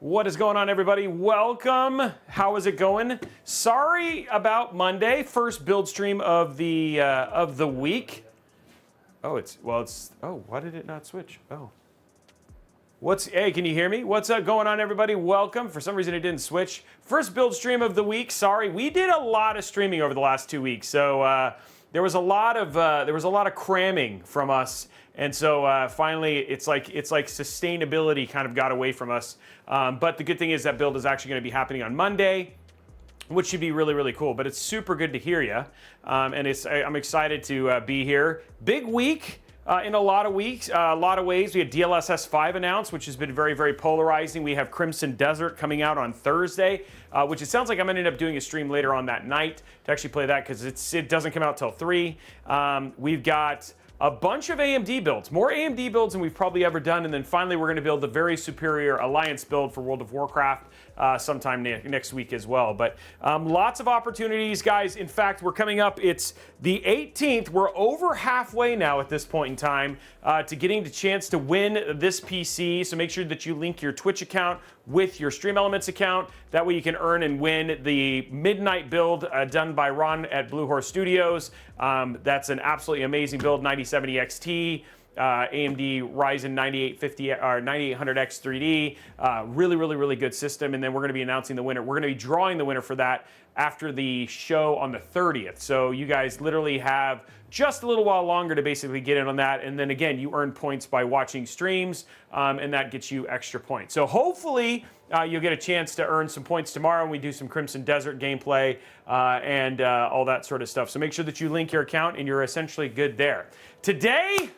What is going on, everybody? Welcome. How is it going? Sorry about Monday, first build stream of the week. Oh, why did it not switch? Oh. Hey, can you hear me? What's going on, everybody? Welcome. For some reason it didn't switch. First build stream of the week. Sorry, we did a lot of streaming over the last 2 weeks, so there was a lot of cramming from us. And so finally, it's like sustainability kind of got away from us. But the good thing is that build is actually going to be happening on Monday, which should be really, really cool. But it's super good to hear you. And I'm excited to be here. Big week in a lot of ways. We had DLSS 5 announced, which has been very, very polarizing. We have Crimson Desert coming out on Thursday, which it sounds like I'm going to end up doing a stream later on that night to actually play that because it doesn't come out till 3. We've got a bunch of AMD builds, more AMD builds than we've probably ever done, and then finally we're going to build the very superior Alliance build for World of Warcraft sometime next week as well. But lots of opportunities, guys. In fact, we're coming up, it's the 18th. We're over halfway now at this point in time to getting the chance to win this PC, so make sure that you link your Twitch account with your Stream Elements account. That way you can earn and win the Midnight build done by Ron at Blue Horse Studios. That's an absolutely amazing build, 9070 XT. AMD Ryzen 9800X 3D, really, really, really good system. And then we're going to be announcing the winner. We're going to be drawing the winner for that after the show on the 30th. So you guys literally have just a little while longer to basically get in on that. And then again, you earn points by watching streams, and that gets you extra points. So hopefully you'll get a chance to earn some points tomorrow when we do some Crimson Desert gameplay and all that sort of stuff. So make sure that you link your account and you're essentially good there. Today,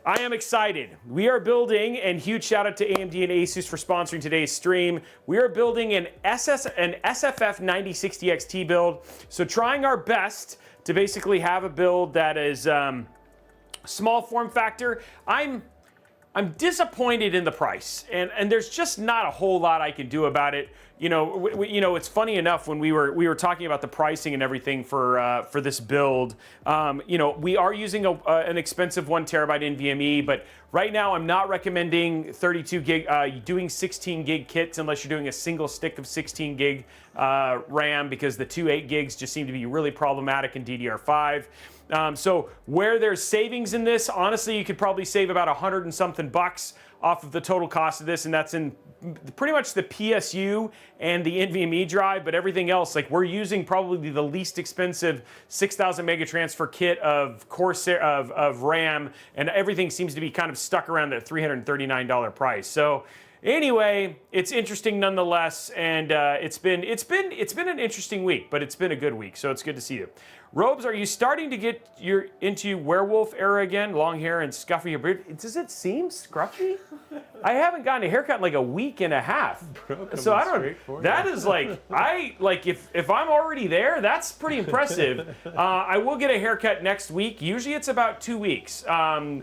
I am excited. We are building, and huge shout out to AMD and ASUS for sponsoring today's stream. We are building an SFF 9060XT build. So trying our best to basically have a build that is small form factor. I'm disappointed in the price, and there's just not a whole lot I can do about it. You know, it's funny enough when we were talking about the pricing and everything for this build. You know, we are using an expensive 1 terabyte NVMe, but right now I'm not recommending 32 gig, doing 16 gig kits unless you're doing a single stick of 16 gig RAM, because the 2 8 gigs just seem to be really problematic in DDR5. So where there's savings in this, honestly, you could probably save about $100 and something off of the total cost of this, and that's in pretty much the PSU and the NVMe drive, but everything else, like we're using probably the least expensive 6,000 mega transfer kit of Corsair of RAM, and everything seems to be kind of stuck around that $339 price. So anyway, it's interesting nonetheless, and it's been an interesting week, but it's been a good week, so it's good to see you. Robes, are you starting to get into werewolf era again? Long hair and scuffy beard. Does it seem scruffy? I haven't gotten a haircut in like a week and a half. So I don't. That is like if I'm already there, that's pretty impressive. I will get a haircut next week. Usually it's about 2 weeks.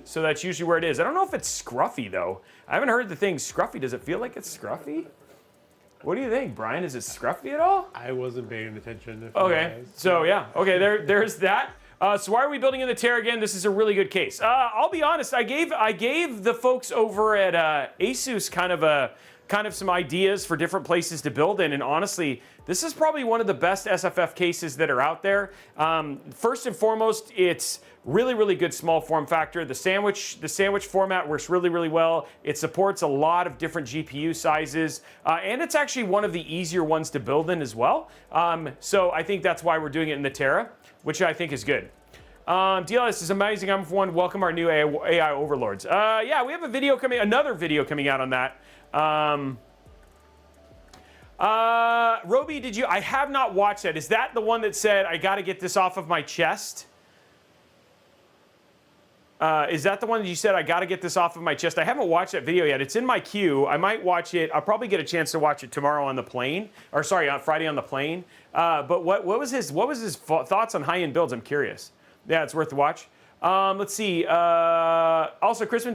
So that's usually where it is. I don't know if it's scruffy though. I haven't heard the thing scruffy. Does it feel like it's scruffy? What do you think, Brian? Is it scruffy at all? I wasn't paying attention. Okay, so yeah, okay, there's that. So why are we building in the Terra again? This is a really good case. I'll be honest, I gave the folks over at ASUS kind of some ideas for different places to build in, and honestly, this is probably one of the best SFF cases that are out there. First and foremost, it's really, really good small form factor. The sandwich format works really, really well. It supports a lot of different GPU sizes, and it's actually one of the easier ones to build in as well. So I think that's why we're doing it in the Terra, which I think is good. DLS is amazing. I'm for one. Welcome our new AI overlords. Yeah, we have another video coming out on that. Robey, I have not watched that. Is that the one that said, I got to get this off of my chest? Is that the one that you said, I got to get this off of my chest? I haven't watched that video yet. It's in my queue. I might watch it. I'll probably get a chance to watch it tomorrow on the plane, or sorry, on Friday on the plane. But what was his thoughts on high-end builds? I'm curious. Yeah, it's worth the watch. Let's see. Also, Crimson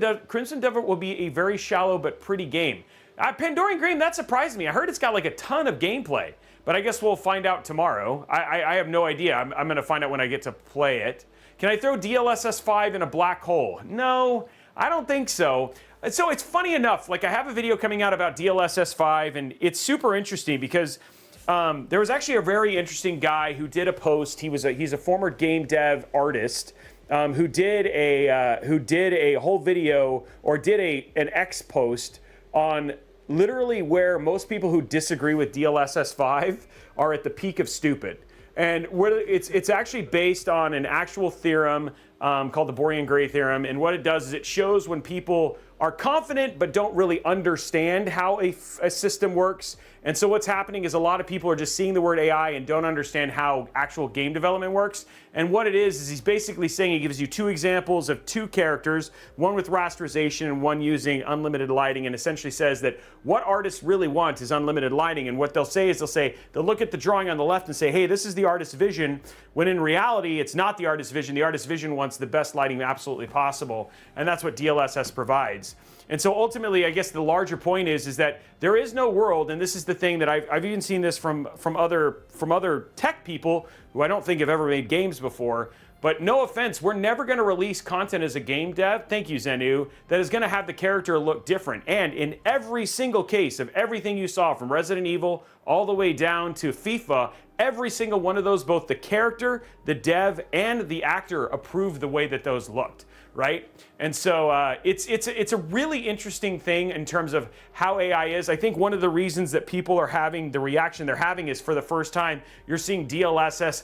Desert will be a very shallow but pretty game. Pandorian Green, that surprised me. I heard it's got like a ton of gameplay, but I guess we'll find out tomorrow. I have no idea. I'm going to find out when I get to play it. Can I throw DLSS 5 in a black hole? No, I don't think so. So it's funny enough, like I have a video coming out about DLSS 5, and it's super interesting because there was actually a very interesting guy who did a post. He's a former game dev artist who did a whole video, or did an X post on literally where most people who disagree with DLSS 5 are at the peak of stupid. And it's actually based on an actual theorem called the Borean-Gray theorem. And what it does is it shows when people are confident but don't really understand how a system works. And so what's happening is a lot of people are just seeing the word AI and don't understand how actual game development works. And what it is he's basically saying, he gives you two examples of two characters, one with rasterization and one using unlimited lighting, and essentially says that what artists really want is unlimited lighting. And what they'll say is they'll look at the drawing on the left and say, hey, this is the artist's vision, when in reality it's not the artist's vision. The artist's vision wants the best lighting absolutely possible, and that's what DLSS provides. And so ultimately, I guess the larger point is that there is no world, and this is the thing that I've even seen this from other tech people who I don't think have ever made games before. But no offense, we're never going to release content as a game dev, thank you Zenu, that is going to have the character look different. And in every single case of everything you saw from Resident Evil all the way down to FIFA, every single one of those, both the character, the dev, and the actor approved the way that those looked, right? And so it's a really interesting thing in terms of how AI is. I think one of the reasons that people are having the reaction they're having is, for the first time, you're seeing DLSS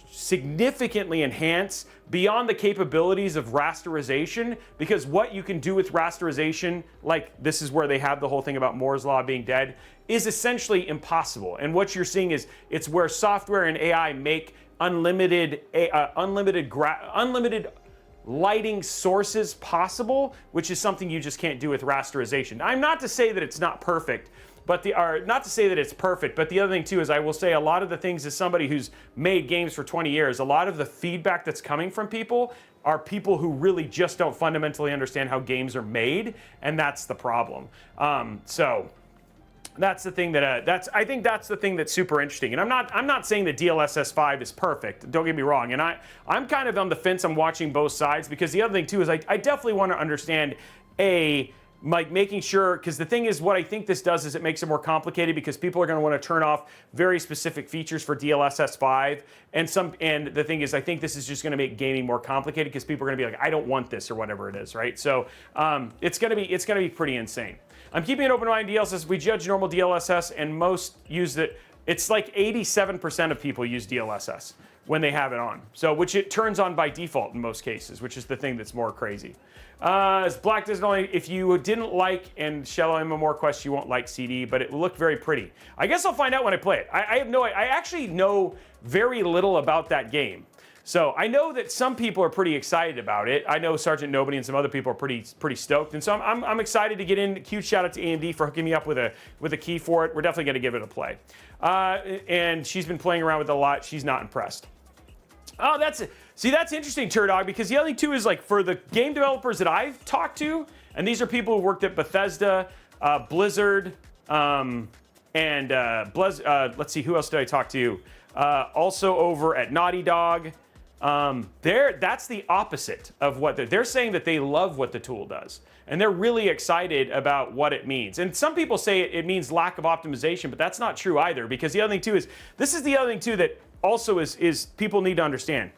significantly enhance beyond the capabilities of rasterization, because what you can do with rasterization, like this is where they have the whole thing about Moore's law being dead, is essentially impossible. And what you're seeing is it's where software and AI make unlimited lighting sources possible, which is something you just can't do with rasterization. I'm not to say that it's not perfect, but not to say that it's perfect, but the other thing too is I will say a lot of the things, as somebody who's made games for 20 years, a lot of the feedback that's coming from people are people who really just don't fundamentally understand how games are made, and that's the problem. So that's the thing that I think that's the thing that's super interesting. And I'm not saying that DLSS 5 is perfect. Don't get me wrong. And I'm kind of on the fence. I'm watching both sides, because the other thing too is I definitely want to understand like making sure, because the thing is, what I think this does is it makes it more complicated, because people are going to want to turn off very specific features for DLSS 5, and the thing is, I think this is just going to make gaming more complicated, because people are going to be like, I don't want this, or whatever it is, right? So it's going to be pretty insane. I'm keeping an open mind on DLSS. We judge normal DLSS, and most use it. It's like 87% of people use DLSS when they have it on. So, which it turns on by default in most cases, which is the thing that's more crazy. Black doesn't only, if you didn't like and Shallow MMOR Quest, you won't like CD, but it will look very pretty. I guess I'll find out when I play it. I actually know very little about that game. So I know that some people are pretty excited about it. I know Sergeant Nobody and some other people are pretty stoked, and so I'm excited to get in. Huge shout out to AMD for hooking me up with a key for it. We're definitely going to give it a play. And she's been playing around with it a lot. She's not impressed. Oh, that's interesting, Turdog, because the other thing too is, like, for the game developers that I've talked to, and these are people who worked at Bethesda, Blizzard, let's see, who else did I talk to? Also over at Naughty Dog. That's the opposite of what they're saying, that they love what the tool does. And they're really excited about what it means. And some people say it means lack of optimization, but that's not true either, because the other thing too is, this is the other thing too that also is people need to understand.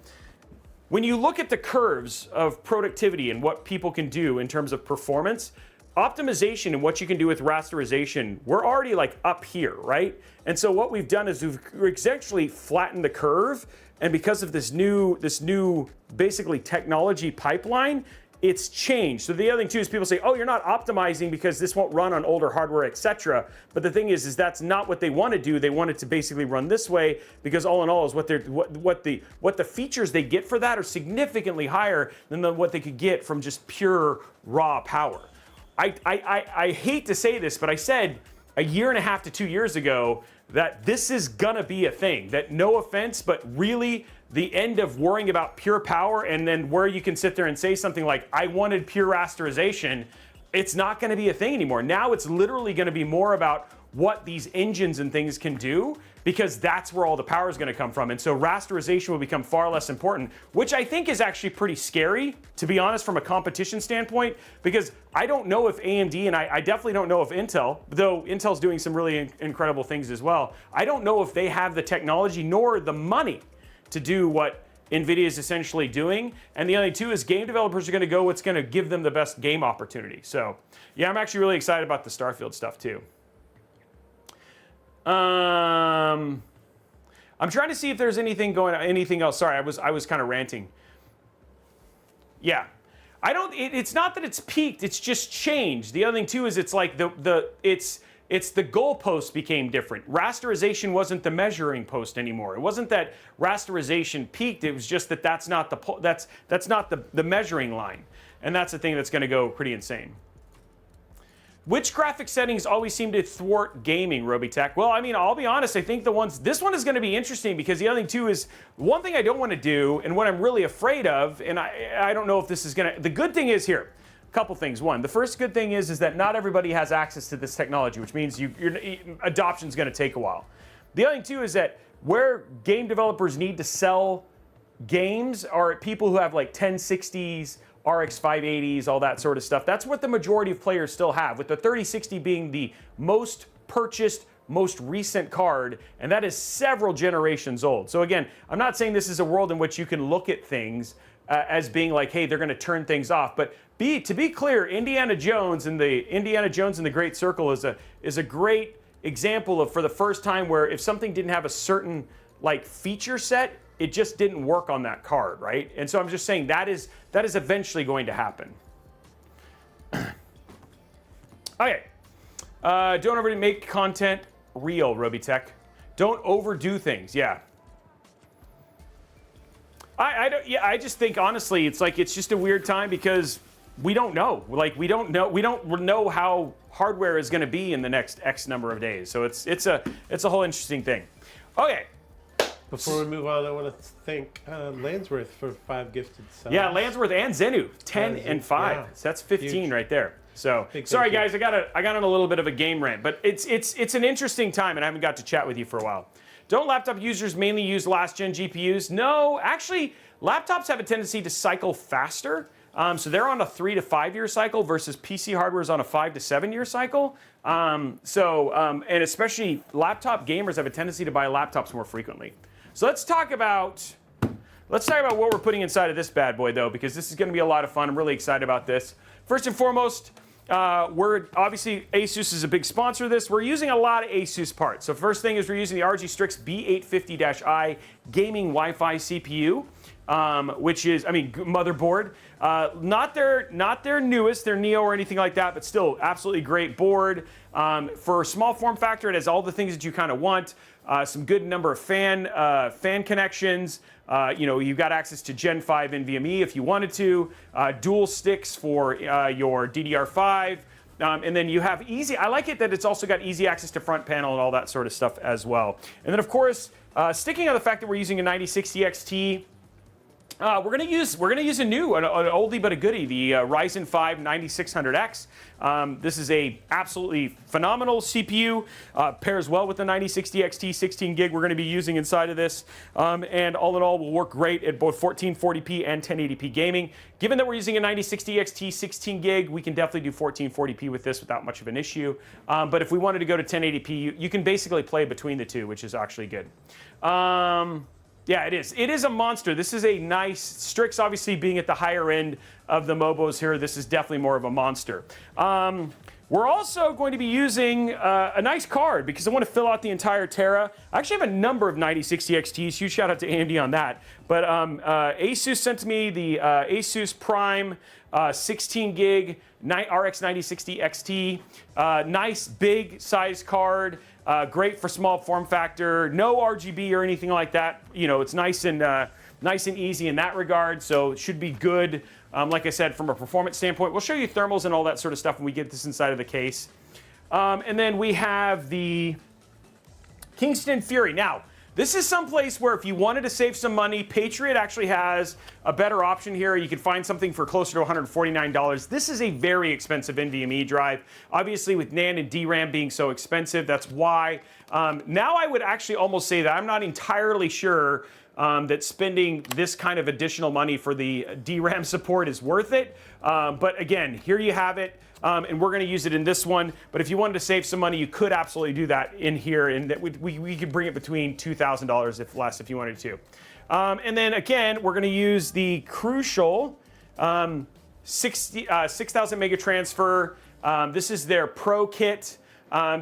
When you look at the curves of productivity and what people can do in terms of performance, optimization and what you can do with rasterization, we're already like up here, right? And so what we've done is we've essentially flattened the curve, and because of this new basically technology pipeline, it's changed. So the other thing too is people say, oh, you're not optimizing because this won't run on older hardware, etc. But the thing is that's not what they want to do. They want it to basically run this way, because all in all is what the features they get for that are significantly higher than what they could get from just pure raw power. I hate to say this, but I said a year and a half to 2 years ago that this is gonna be a thing, that no offense, but really the end of worrying about pure power, and then where you can sit there and say something like, I wanted pure rasterization, it's not gonna be a thing anymore. Now it's literally gonna be more about what these engines and things can do, because that's where all the power is going to come from. And so rasterization will become far less important, which I think is actually pretty scary, to be honest, from a competition standpoint, because I don't know if AMD, and I definitely don't know if Intel, though Intel's doing some really incredible things as well, I don't know if they have the technology nor the money to do what NVIDIA is essentially doing. And the other two is game developers are going to go what's going to give them the best game opportunity. So yeah, I'm actually really excited about the Starfield stuff too. I'm trying to see if there's anything else. Sorry, I was kind of ranting. Yeah. It's not that it's peaked, it's just changed. The other thing too is it's like it's the goalpost became different. Rasterization wasn't the measuring post anymore. It wasn't that rasterization peaked, it was just that that's not the measuring line. And that's the thing that's going to go pretty insane. Which graphic settings always seem to thwart gaming, Robeytech? Well, I mean, I'll be honest, I think this one is going to be interesting because the other thing too is, one thing I don't want to do and what I'm really afraid of, and I don't know if this is going to, the good thing is here, a couple things. One, the first good thing is that not everybody has access to this technology, which means your adoption is going to take a while. The other thing too is that where game developers need to sell games are people who have like 1060s, RX 580s, all that sort of stuff. That's what the majority of players still have, with the 3060 being the most purchased, most recent card, and that is several generations old. So again, I'm not saying this is a world in which you can look at things as being like, hey, they're going to turn things off. But to be clear, Indiana Jones and the Great Circle is a great example of, for the first time, where if something didn't have a certain like feature set, it just didn't work on that card, right? And so I'm just saying that is eventually going to happen. Okay. Don't overly make content real, Robeytech. Don't overdo things. Yeah. I just think honestly, it's just a weird time because we don't know. Like we don't know how hardware is going to be in the next X number of days. So it's a whole interesting thing. Okay. Before we move on, I want to thank Landsworth for 5 gifted subs. Yeah, Landsworth and Zenu, 10 and 5. Yeah. So that's 15 huge. Right there. So sorry guys, I got on a little bit of a game rant, but it's an interesting time, and I haven't got to chat with you for a while. Don't laptop users mainly use last gen GPUs? No, actually, laptops have a tendency to cycle faster. So they're on a 3 to 5 year cycle versus PC hardware is on a 5 to 7 year cycle. And especially laptop gamers have a tendency to buy laptops more frequently. So let's talk about what we're putting inside of this bad boy, though, because this is going to be a lot of fun. I'm really excited about this. First and foremost, we're obviously, ASUS is a big sponsor of this. We're using a lot of ASUS parts. So first thing is we're using the RG Strix B850-i gaming Wi-Fi CPU, which is, motherboard. Not their newest, their Neo or anything like that, but still absolutely great board. For a small form factor, it has all the things that you kind of want. Some good number of fan connections. You've got access to Gen 5 NVMe if you wanted to. Dual sticks for your DDR5. And then you have easy, I like it that it's also got easy access to front panel and all that sort of stuff as well. And then of course, sticking on the fact that we're using a 9060 XT, we're gonna use an oldie but a goodie, the Ryzen 5 9600X. This is a absolutely phenomenal CPU. Pairs well with the 9060 XT 16 gig we're going to be using inside of this, and all in all will work great at both 1440p and 1080p gaming. Given that we're using a 9060 XT 16 gig, we can definitely do 1440p with this without much of an issue. But if we wanted to go to 1080p, you can basically play between the two, which is actually good. Yeah, it is. It is a monster. This is a nice, Strix obviously being at the higher end of the Mobos here, this is definitely more of a monster. We're also going to be using a nice card because I want to fill out the entire Terra. I actually have a number of 9060 XTs. Huge shout out to AMD on that. But ASUS sent me the ASUS Prime 16 gig RX 9060 XT. Nice big size card. Great for small form factor. No RGB or anything like that. It's nice and easy in that regard. So it should be good. Like I said, from a performance standpoint, we'll show you thermals and all that sort of stuff when we get this inside of the case. And then we have the Kingston Fury. Now, this is someplace where if you wanted to save some money, Patriot actually has a better option here. You can find something for closer to $149. This is a very expensive NVMe drive. Obviously, with NAND and DRAM being so expensive, that's why. Now I would actually almost say that I'm not entirely sure that spending this kind of additional money for the DRAM support is worth it. But again, here you have it. And we're going to use it in this one. But if you wanted to save some money, you could absolutely do that in here. And that we could bring it between $2,000 if less if you wanted to. And then again, we're going to use the Crucial 6,000 mega transfer. This is their Pro kit.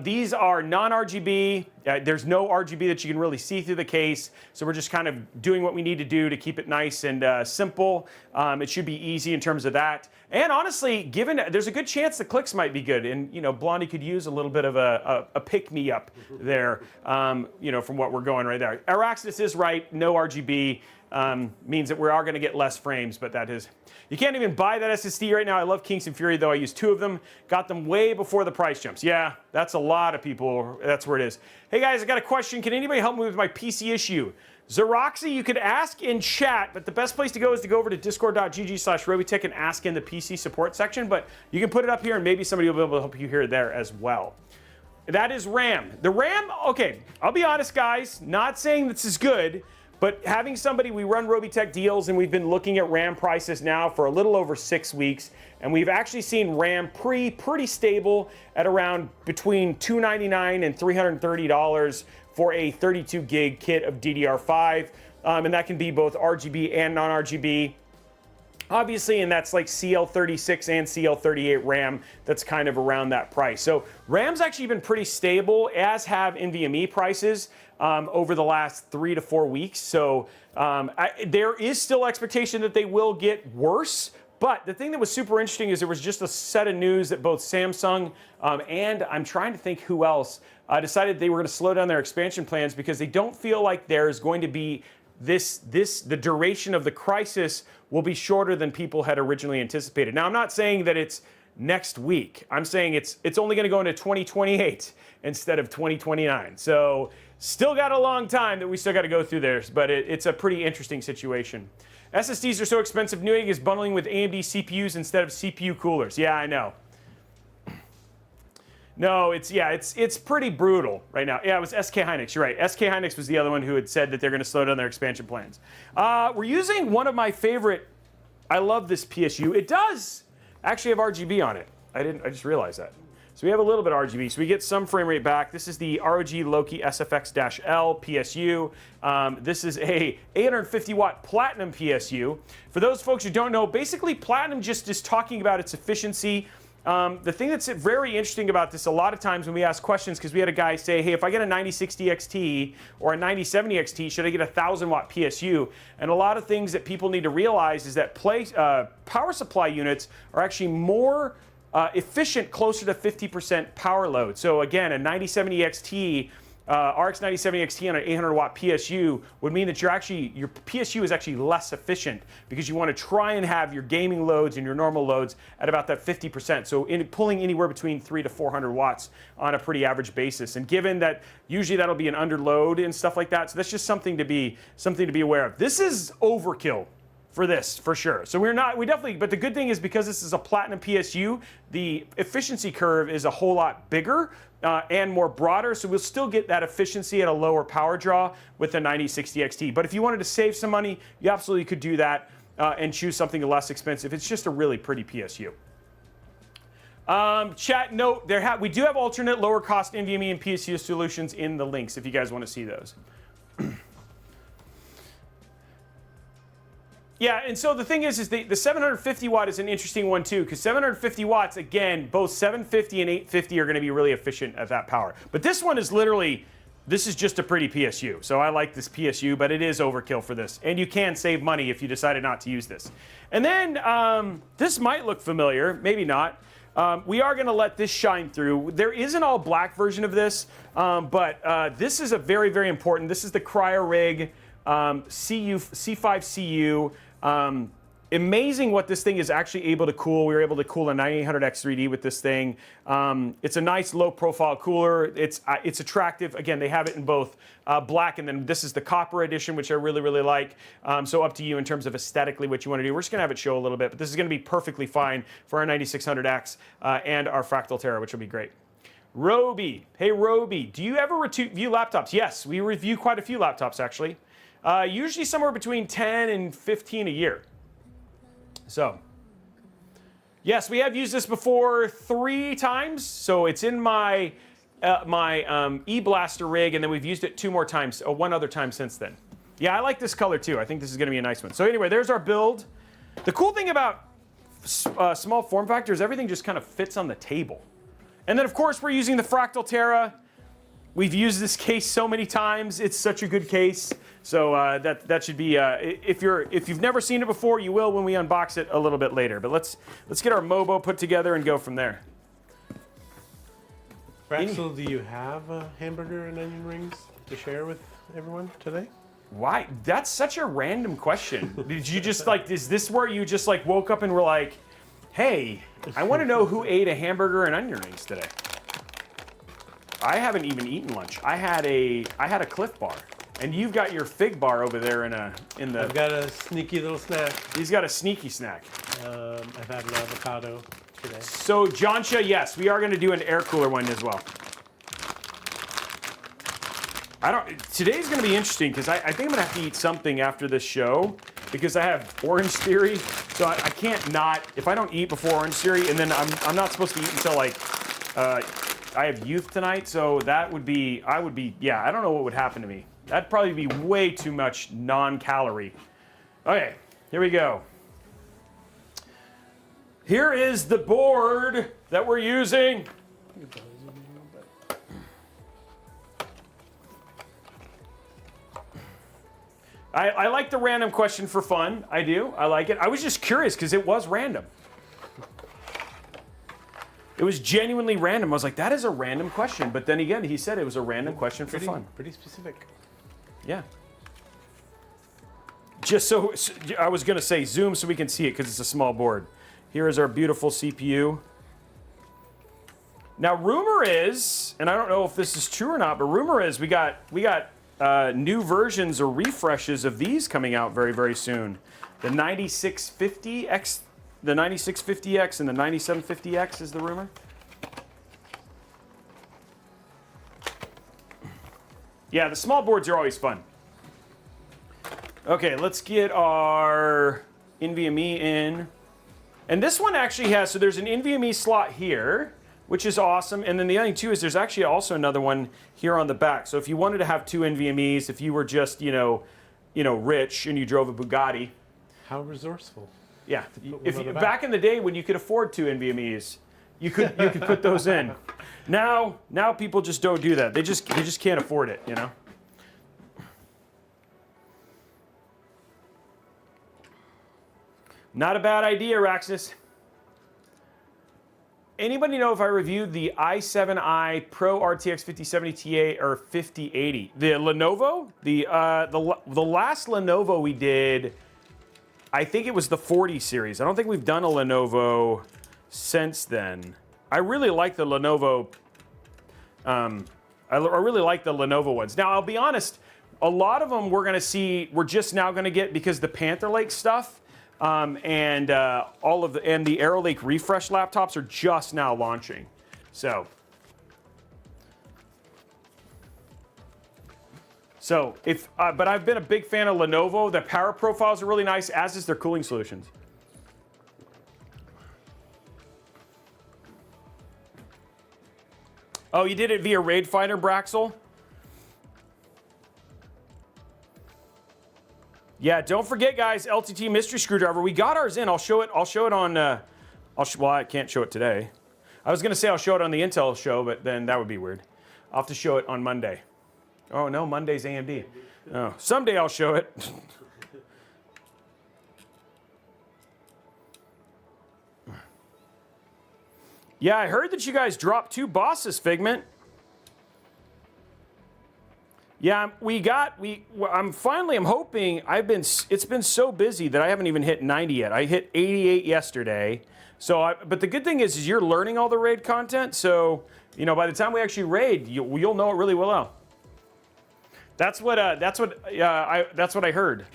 These are non-RGB. There's no RGB that you can really see through the case. So we're just kind of doing what we need to do to keep it nice and simple. It should be easy in terms of that. And honestly, given there's a good chance the clicks might be good. And, you know, Blondie could use a little bit of a pick-me-up there, you know, from what we're going right there. Araxis is right. No RGB means that we are going to get less frames, but that is... You can't even buy that SSD right now. I love Kingston Fury, though. I used 2 of them. Got them way before the price jumps. Yeah, that's a lot of people. That's where it is. Hey, guys, I got a question. Can anybody help me with my PC issue? Xeroxy, you could ask in chat, but the best place to go is to go over to discord.gg/Robeytech and ask in the PC support section. But you can put it up here, and maybe somebody will be able to help you here there as well. That is RAM. The RAM, okay, I'll be honest, guys. Not saying this is good. But having somebody, we run Robeytech deals, and we've been looking at RAM prices now for a little over 6 weeks, and we've actually seen RAM pretty stable at around between $299 and $330 for a 32 gig kit of DDR5, and that can be both RGB and non-RGB. Obviously, and that's like CL36 and CL38 RAM, that's kind of around that price. So RAM's actually been pretty stable, as have NVMe prices over the last 3 to 4 weeks. So there is still expectation that they will get worse. But the thing that was super interesting is there was just a set of news that both Samsung and I'm trying to think who else decided they were going to slow down their expansion plans because they don't feel like there's going to be the duration of the crisis will be shorter than people had originally anticipated. Now, I'm not saying that it's next week. I'm saying it's only going to go into 2028 instead of 2029. So still got a long time that we still got to go through there, but it's a pretty interesting situation. SSDs are so expensive. Newegg is bundling with AMD CPUs instead of CPU coolers. Yeah, I know. No, it's pretty brutal right now. Yeah, it was SK Hynix. You're right. SK Hynix was the other one who had said that they're going to slow down their expansion plans. We're using one of my favorite. I love this PSU. It does actually have RGB on it. I just realized that. So we have a little bit of RGB. So we get some frame rate back. This is the ROG Loki SFX-L PSU. This is a 850 watt Platinum PSU. For those folks who don't know, basically Platinum just is talking about its efficiency. The thing that's very interesting about this, a lot of times when we ask questions, because we had a guy say, hey, if I get a 9060 XT or a 9070 XT, should I get a 1000 watt PSU? And a lot of things that people need to realize is that power supply units are actually more efficient, closer to 50% power load. So again, a 9070 XT, RX 9070 XT on an 800 watt PSU would mean that your PSU is actually less efficient because you want to try and have your gaming loads and your normal loads at about that 50%. So pulling anywhere between 300 to 400 watts on a pretty average basis. And given that usually that'll be an underload and stuff like that, so that's just something to be aware of. This is overkill for this, for sure. So but the good thing is because this is a Platinum PSU, the efficiency curve is a whole lot bigger and more broader, so we'll still get that efficiency at a lower power draw with the 9060 XT. But if you wanted to save some money, you absolutely could do that and choose something less expensive. It's just a really pretty PSU. Chat note, we do have alternate lower cost NVMe and PSU solutions in the links if you guys want to see those. Yeah, and so the thing is the 750 watt is an interesting one too, because 750 watts, again, both 750 and 850 are going to be really efficient at that power. But this one is this is just a pretty PSU. So I like this PSU, but it is overkill for this. And you can save money if you decided not to use this. And then this might look familiar, maybe not. We are going to let this shine through. There is an all black version of this, but this is a very, very important. This is the CryoRig C5CU. amazing what this thing is actually able to cool. We were able to cool a 9800X 3D with this thing. It's a nice low profile cooler. It's attractive. Again, they have it in both black, and then this is the copper edition, which I really, really like. So up to you in terms of aesthetically what you want to do. We're just going to have it show a little bit, but this is going to be perfectly fine for our 9600X and our Fractal Terra, which will be great. Robey. Hey, Robey. Do you ever review laptops? Yes, we review quite a few laptops, actually. Usually somewhere between 10 and 15 a year. So, yes, we have used this before 3 times. So it's in my E-Blaster rig, and then we've used it 2 more times, 1 other time since then. Yeah, I like this color too. I think this is going to be a nice one. So anyway, there's our build. The cool thing about small form factor is everything just kind of fits on the table. And then, of course, we're using the Fractal Terra. We've used this case so many times. It's such a good case. So that should be, if you've never seen it before, you will when we unbox it a little bit later. But let's get our Mobo put together and go from there. Fractal, do you have hamburger and onion rings to share with everyone today? Why? That's such a random question. Did you just is this where you just woke up and were like, hey, I want to know who ate a hamburger and onion rings today? I haven't even eaten lunch. I had a Cliff Bar. And you've got your fig bar over there in the. I've got a sneaky little snack. He's got a sneaky snack. I've had an avocado today. So, Jonsha, yes, we are going to do an air cooler one as well. Today's going to be interesting because I think I'm going to have to eat something after this show because I have Orange Theory. So I can't not, if I don't eat before Orange Theory, and then I'm not supposed to eat until I have youth tonight. So I don't know what would happen to me. That'd probably be way too much non-calorie. Okay, here we go. Here is the board that we're using. I like the random question for fun. I do. I like it. I was just curious because it was random. It was genuinely random. I was like, that is a random question. But then again, he said it was a random question for fun. Pretty specific. Yeah. Just so, I was going to say zoom so we can see it because it's a small board. Here is our beautiful CPU. Now, rumor is, and I don't know if this is true or not, but rumor is we got new versions or refreshes of these coming out very, very soon. The 9650X, the 9650X and the 9750X is the rumor. Yeah, the small boards are always fun. Okay, let's get our NVMe in. And this one actually has, so there's an NVMe slot here, which is awesome. And then the other thing too is there's actually also another one here on the back. So if you wanted to have 2 NVMEs, if you were just, rich and you drove a Bugatti. How resourceful. Yeah, back in the day when you could afford 2 NVMEs, you could put those in. Now people just don't do that. They just can't afford it, Not a bad idea, Raxus. Anybody know if I reviewed the i7i Pro RTX 5070 Ti or 5080? The Lenovo? The last Lenovo we did, I think it was the 40 series. I don't think we've done a Lenovo since then. I really like the Lenovo. I really like the Lenovo ones. Now, I'll be honest, a lot of them we're just now going to get because the Panther Lake stuff and the Arrow Lake refresh laptops are just now launching. So but I've been a big fan of Lenovo. Their power profiles are really nice, as is their cooling solutions. Oh, you did it via Raid Fighter, Braxel? Yeah, don't forget, guys, LTT mystery screwdriver. We got ours in. I'll show it on. Well, I can't show it today. I was gonna say I'll show it on the Intel show, but then that would be weird. I'll have to show it on Monday. Oh no, Monday's AMD. Oh, someday I'll show it. Yeah, I heard that you guys dropped 2 bosses, Figment. Yeah, I'm hoping, it's been so busy that I haven't even hit 90 yet. I hit 88 yesterday. But the good thing is you're learning all the raid content, so, you know, by the time we actually raid, you'll know it really well. That's what I heard.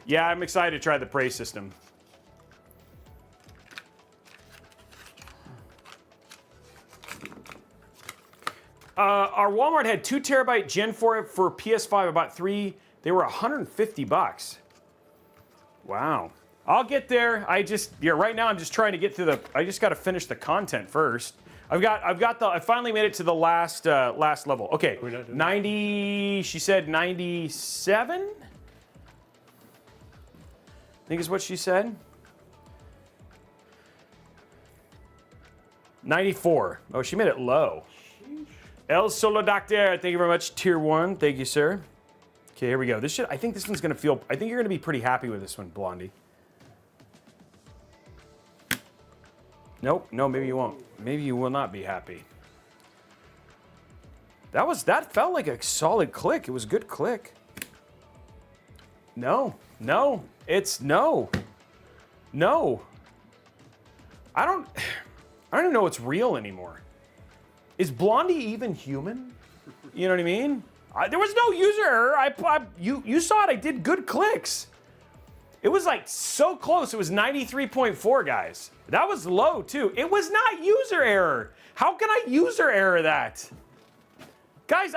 Yeah, I'm excited to try the Prey system. Our Walmart had 2 terabyte Gen 4 for PS5, about 3. They were $150. Wow. I'll get there. Right now I'm just trying to get through I just got to finish the content first. I finally made it to the last level. Okay. 90, she said 97? I think is what she said. 94. Oh, she made it low. El Solo Doctor, thank you very much. Tier 1, thank you, sir. Okay, here we go. I think this one's gonna feel, I think you're gonna be pretty happy with this one, Blondie. Nope, no, maybe you won't. Maybe you will not be happy. That felt like a solid click. It was a good click. No, it's no. I don't even know what's real anymore. Is Blondie even human? You know what I mean? There was no user error. You saw it. I did good clicks. It was like so close. It was 93.4, guys. That was low too. It was not user error. How can I user error that? Guys,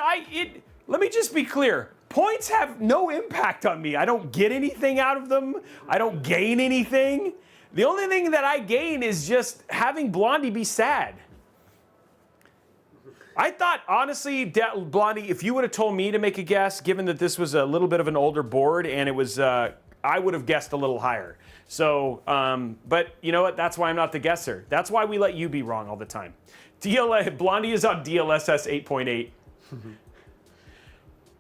let me just be clear. Points have no impact on me. I don't get anything out of them. I don't gain anything. The only thing that I gain is just having Blondie be sad. I thought, honestly, Blondie, if you would have told me to make a guess, given that this was a little bit of an older board and it was, I would have guessed a little higher. So, but you know what? That's why I'm not the guesser. That's why we let you be wrong all the time. Blondie is on DLSS 8.8.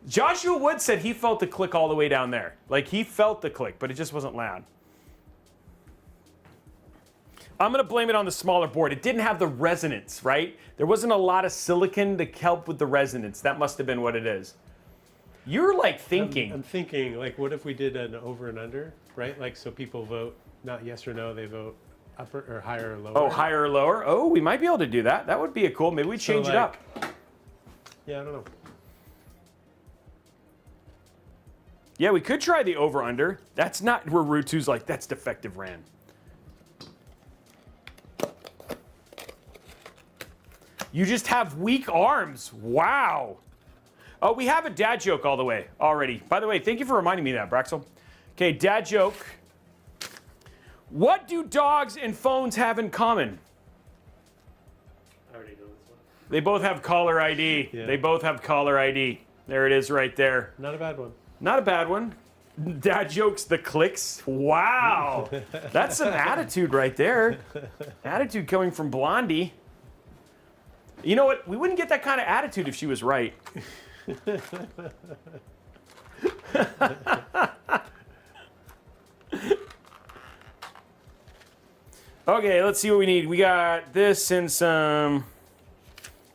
Joshua Wood said he felt the click all the way down there. Like, he felt the click, but it just wasn't loud. I'm gonna blame it on the smaller board. It didn't have the resonance, right? There wasn't a lot of silicon to help with the resonance. That must have been what it is. You're like thinking. I'm thinking, like, what if we did an over and under, right? Like, so people vote not yes or no, they vote upper or higher or lower. Oh, higher or lower? Oh, we might be able to do that. That would be cool. Maybe we change it up. Yeah, I don't know. Yeah, we could try the over under. That's not where Root 2's like, that's defective RAM. You just have weak arms. Wow. Oh, we have a dad joke all the way already. By the way, thank you for reminding me of that, Braxel. Okay, dad joke. What do dogs and phones have in common? I already know this one. They both have caller ID. Yeah. They both have caller ID. There it is right there. Not a bad one. Not a bad one. Dad jokes, the clicks. Wow. That's some attitude right there. Attitude coming from Blondie. You know what? We wouldn't get that kind of attitude if she was right. Okay, let's see what we need. We got this and some.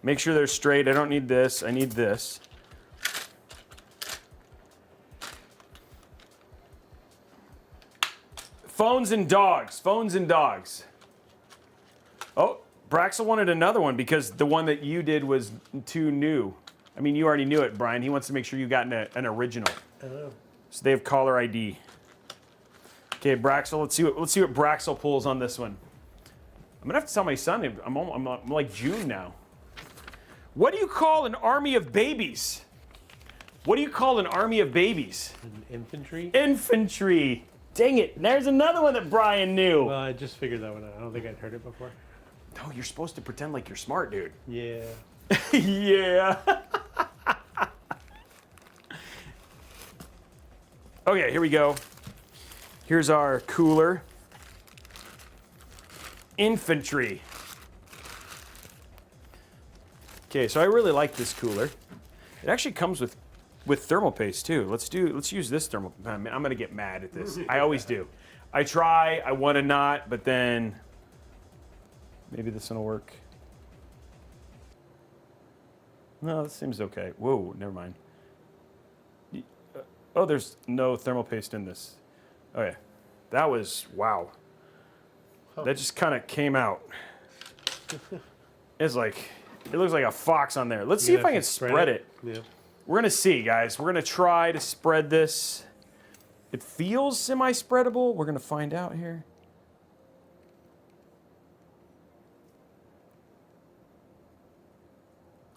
Make sure they're straight. I don't need this. I need this. Phones and dogs. Phones and dogs. Oh, Braxel wanted another one because the one that you did was too new. I mean, you already knew it, Brian. He wants to make sure you got an original. Oh. So they have caller ID. Okay, Braxel. Let's see what Braxel pulls on this one. I'm gonna have to tell my son. I'm like June now. What do you call an army of babies? What do you call an army of babies? An infantry. Infantry. Dang it! There's another one that Brian knew. Well, I just figured that one out. I don't think I'd heard it before. No, you're supposed to pretend like you're smart, dude. Yeah. Yeah. Okay, here we go. Here's our cooler. Infantry. Okay, so I really like this cooler. It actually comes with thermal paste too. Let's use this thermal. I'm gonna get mad at this. I always do. I try. I want to not, but then maybe this one will work. No, this seems okay. Whoa, never mind. Oh, there's no thermal paste in this. Okay, that was, wow. Huh. That just kind of came out. It's like, it looks like a fox on there. Let's see if I can spread it. Yeah. We're gonna see, guys. We're gonna try to spread this. It feels semi-spreadable. We're gonna find out here.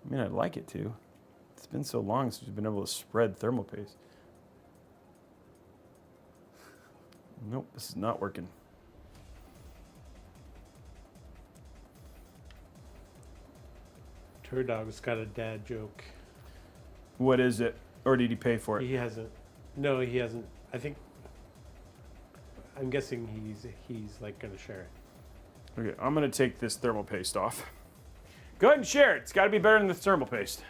I mean, I'd like it to. It's been so long since we've been able to spread thermal paste. Nope, this is not working. Turdog's got a dad joke. What is it? Or did he pay for it? He hasn't. No, he hasn't. I think. I'm guessing he's like gonna share it. Okay, I'm gonna take this thermal paste off. Go ahead and share it. It's got to be better than the thermal paste.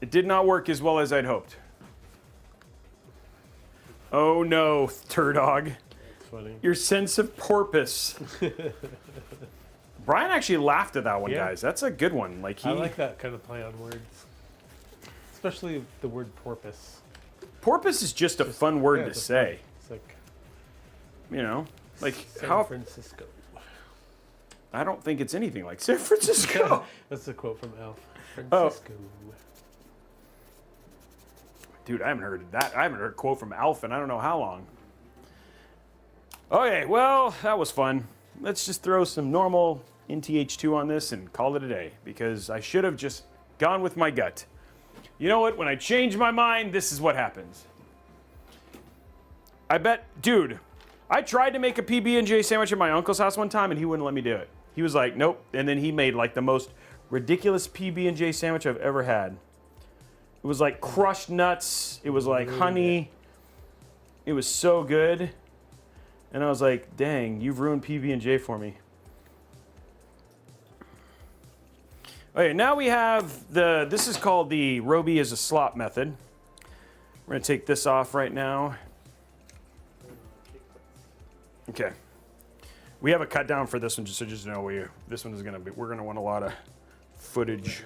It did not work as well as I'd hoped. Oh no, Turdog. That's funny. Your sense of porpoise. Brian actually laughed at that one, Yeah. guys. That's a good one. Like I like that kind of play on words, especially the word porpoise. porpoise is just a fun word to it's say. It's like You know, like San Francisco. I don't think it's anything like San Francisco. That's a quote from Elf. Oh. Francisco. Dude, I haven't heard that. I haven't heard a quote from Alf in I don't know how long. Okay, well, that was fun. Let's just throw some normal NTH2 on this and call it a day, because I should have just gone with my gut. You know what? When I change my mind, this is what happens. I bet, dude, I tried to make a PB&J sandwich at my uncle's house one time, and he wouldn't let me do it. He was like, nope. And then he made like the most ridiculous PB&J sandwich I've ever had. It was like crushed nuts. It was like honey. It was so good. And I was like, dang, you've ruined PB&J for me. Okay, now we have this is called the Robey as a slop method. We're gonna take this off right now. Okay. We have a cut down for this one, just so you know, this one is gonna be, we're gonna want a lot of footage.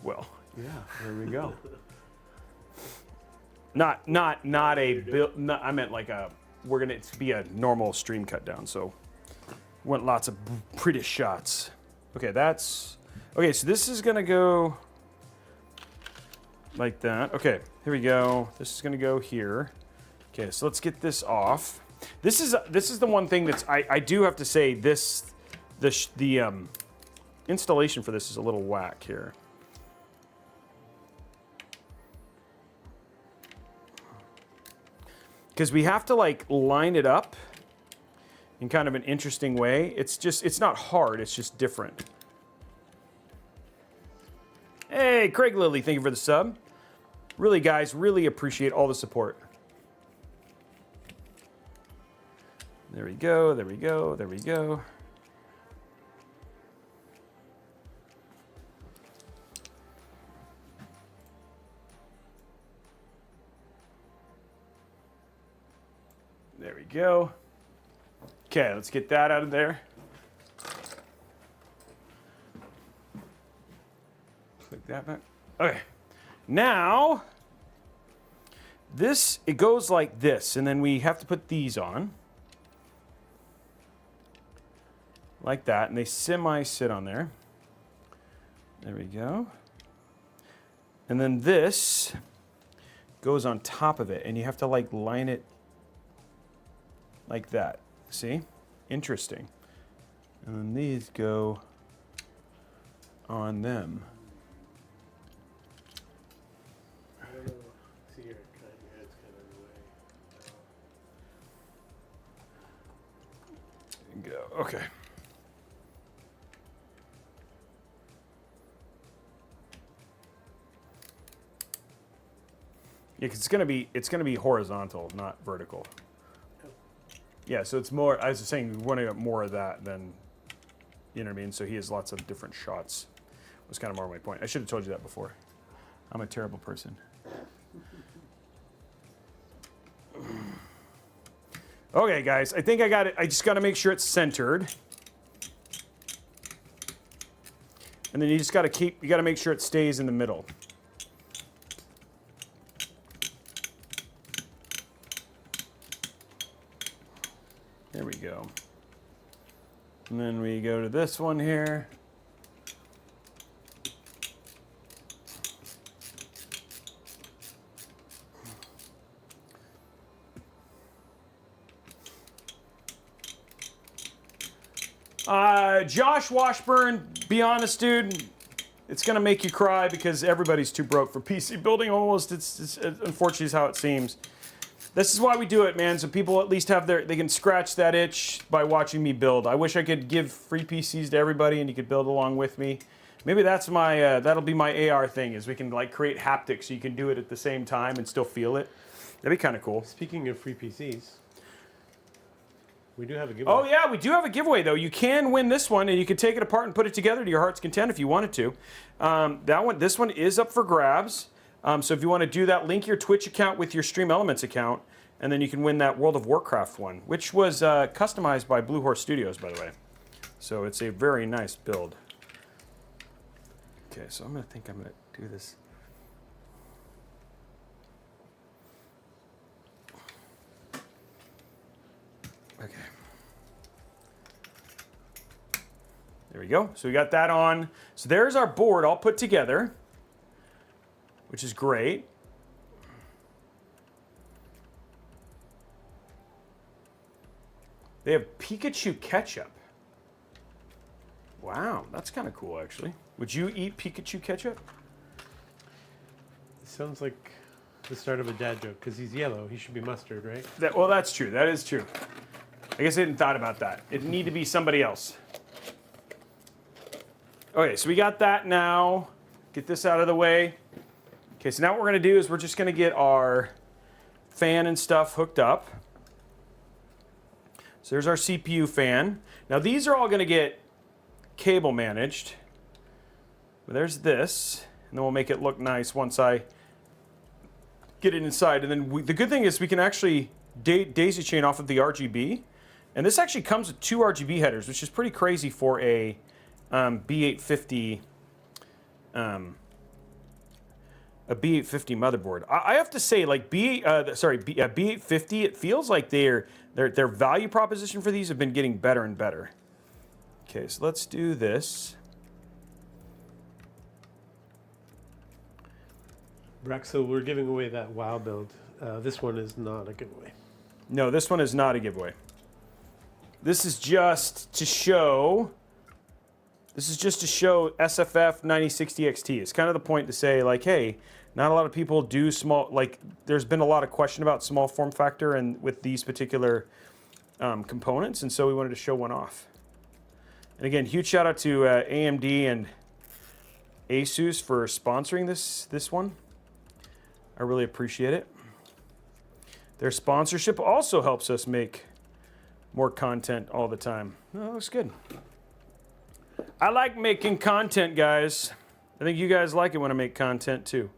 Well, yeah, there we go. Not a build. I meant like we're gonna be a normal stream cut down. So want lots of pretty shots. Okay, okay. So this is gonna go like that. Okay, here we go. This is gonna go here. Okay, so let's get this off. This is the one thing that's I do have to say the installation for this is a little whack here. Because we have to like line it up in kind of an interesting way. It's not hard, it's just different. Hey, Craig Lilly, thank you for the sub. Really, guys, really appreciate all the support. There we go, there we go, there we go. There we go. Okay, let's get that out of there. Click that back. Okay. Now, it goes like this, and then we have to put these on. Like that, and they semi-sit on there. There we go. And then this goes on top of it, and you have to like line it like that. See? Interesting. And then these go on them. I don't know. See your head's kind of in the way. Go. Okay. Yeah, 'cause it's gonna be horizontal, not vertical. Yeah, so it's more. I was saying we want to get more of that than, you know what I mean. So he has lots of different shots. Was kind of more my point. I should have told you that before. I'm a terrible person. Okay, guys, I think I got it. I just got to make sure it's centered. And then you just got to make sure it stays in the middle. There we go. And then we go to this one here. Josh Washburn, be honest, dude. It's gonna make you cry because everybody's too broke for PC building. Almost, it's unfortunately is how it seems. This is why we do it, man. So people at least have they can scratch that itch by watching me build. I wish I could give free PCs to everybody and you could build along with me. Maybe that's my that'll be my AR thing. Is we can like create haptics so you can do it at the same time and still feel it. That'd be kind of cool. Speaking of free PCs. We do have a giveaway. Oh yeah, we do have a giveaway though. You can win this one, and you can take it apart and put it together to your heart's content if you wanted to. This one is up for grabs. So if you want to do that, link your Twitch account with your Stream Elements account, and then you can win that World of Warcraft one, which was customized by Blue Horse Studios, by the way. So it's a very nice build. Okay, so I'm gonna do this. Okay. There we go. So we got that on. So there's our board all put together, which is great. They have Pikachu ketchup. Wow, that's kind of cool, actually. Would you eat Pikachu ketchup? It sounds like the start of a dad joke, because he's yellow. He should be mustard, right? Well, that's true. That is true. I guess I hadn't thought about that. It'd need to be somebody else. Okay, so we got that now. Get this out of the way. Okay, so now what we're going to do is we're just going to get our fan and stuff hooked up. So there's our CPU fan. Now these are all going to get cable managed. But there's this, and then we'll make it look nice once I get it inside. And then the good thing is we can actually daisy chain off of the RGB. And this actually comes with 2 RGB headers, which is pretty crazy for a B850 motherboard. I have to say, like B850, it feels like their value proposition for these have been getting better and better. Okay, so let's do this. Brax, so we're giving away that WoW build. This one is not a giveaway. No, this one is not a giveaway. This is just to show. This is just to show SFF 9060XT. It's kind of the point to say, like, hey, not a lot of people do small. Like, there's been a lot of question about small form factor and with these particular components, and so we wanted to show one off. And again, huge shout out to AMD and ASUS for sponsoring this one. I really appreciate it. Their sponsorship also helps us make more content all the time. Oh, that looks good. I like making content, guys. I think you guys like it when I make content too.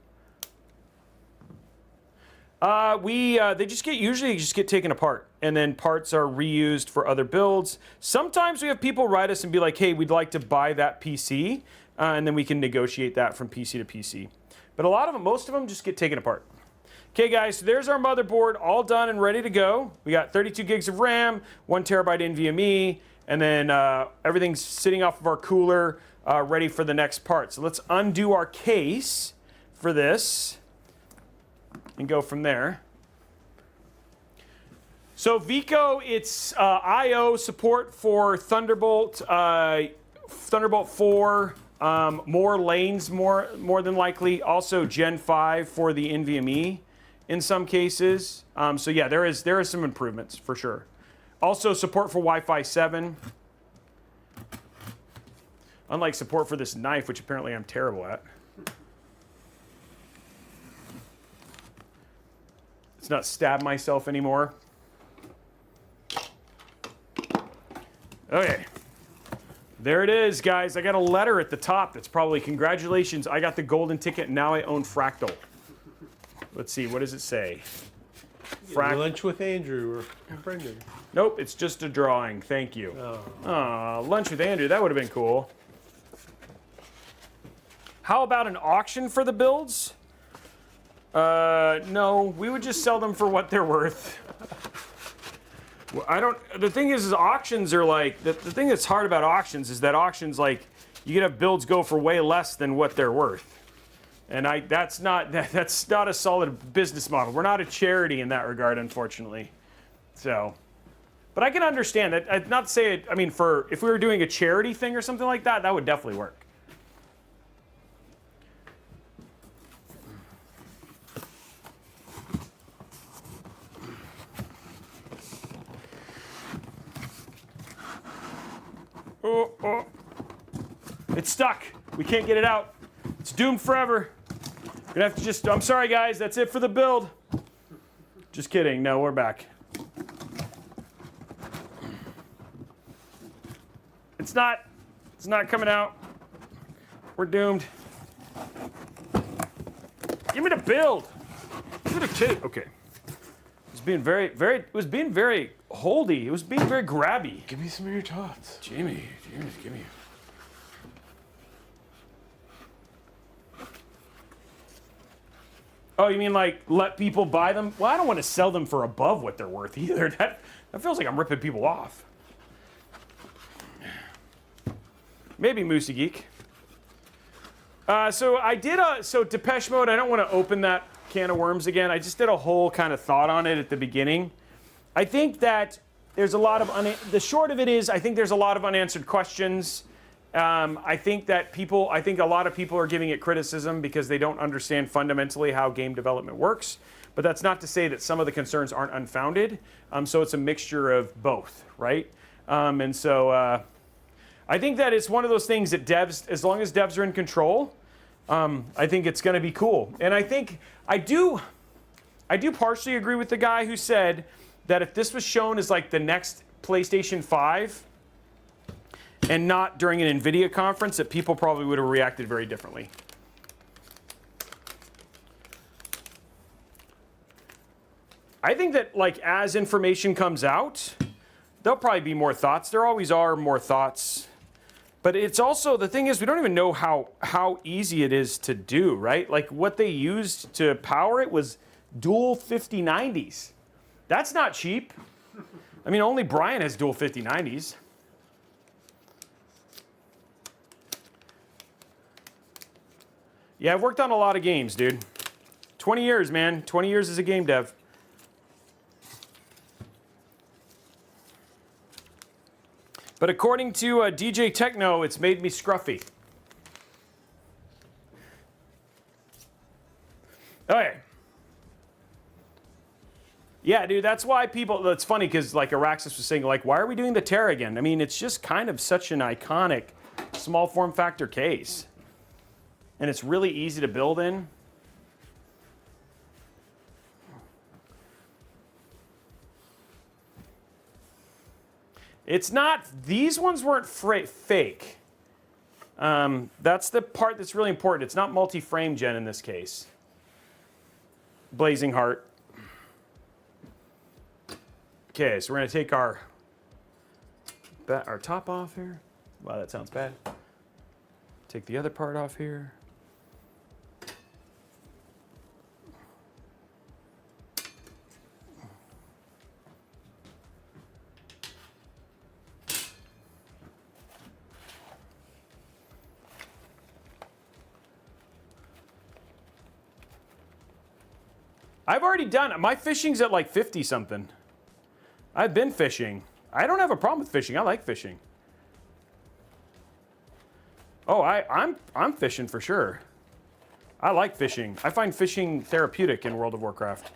They usually just get taken apart, and then parts are reused for other builds. Sometimes we have people write us and be like, hey, we'd like to buy that PC, and then we can negotiate that from PC to PC. But most of them just get taken apart. Okay, guys, so there's our motherboard all done and ready to go. We got 32 gigs of RAM, 1 terabyte NVMe, and then everything's sitting off of our cooler, ready for the next part. So let's undo our case for this and go from there. So Vico, it's I/O support for Thunderbolt 4, more lanes more than likely. Also Gen 5 for the NVMe in some cases. So yeah, there is some improvements for sure. Also support for Wi-Fi 7. Unlike support for this knife, which apparently I'm terrible at. Let's not stab myself anymore. Okay. There it is, guys. I got a letter at the top that's probably congratulations. I got the golden ticket and now I own Fractal. Let's see, what does it say? Lunch with Andrew or Brendan. Nope, it's just a drawing. Thank you. Lunch with Andrew. That would have been cool. How about an auction for the builds? No, we would just sell them for what they're worth. The thing is auctions are like, the thing that's hard about auctions is that auctions, like, you can have builds go for way less than what they're worth. And that's not a solid business model. We're not a charity in that regard, unfortunately. So, but I can understand that. Not to say it, I mean, if we were doing a charity thing or something like that, that would definitely work. Oh. It's stuck. We can't get it out. It's doomed forever. We're gonna have to just, I'm sorry guys, that's it for the build. Just kidding, no, we're back. It's not coming out. We're doomed. Give me the build. Give me the tape. Okay. It was being very holdy. It was being very grabby. Give me some of your tots. Jamie, give me. Oh, you mean like let people buy them? Well, I don't want to sell them for above what they're worth either. That feels like I'm ripping people off. Maybe Moosey Geek. So I did so Depeche Mode, I don't want to open that can of worms again. I just did a whole kind of thought on it at the beginning. I think that there's a lot of, the short of it is, I think there's a lot of unanswered questions. I think a lot of people are giving it criticism because they don't understand fundamentally how game development works. But that's not to say that some of the concerns aren't unfounded. So it's a mixture of both, right? And so I think that it's one of those things that devs, as long as devs are in control, I think it's going to be cool. And I think I do partially agree with the guy who said that if this was shown as like the next PlayStation 5 and not during an NVIDIA conference, that people probably would have reacted very differently. I think that like as information comes out, there'll probably be more thoughts. There always are more thoughts. But it's also, the thing is, we don't even know how easy it is to do, right? Like what they used to power it was dual 5090s. That's not cheap. I mean, only Brian has dual 5090s. Yeah, I've worked on a lot of games, dude. 20 years, man. 20 years as a game dev. But according to DJ Techno, it's made me scruffy. Okay. Yeah, dude, that's why people, that's funny because like Araxis was saying, like, why are we doing the Terra again? I mean, it's just kind of such an iconic small form factor case. And it's really easy to build in. It's not, these ones weren't fake. That's the part that's really important. It's not multi-frame gen in this case. Blazing Heart. Okay, so we're gonna take our top off here. Wow, that sounds bad. Take the other part off here. I've already done it. My fishing's at like 50 something. I've been fishing. I don't have a problem with fishing. I like fishing. Oh, I'm fishing for sure. I like fishing. I find fishing therapeutic in World of Warcraft.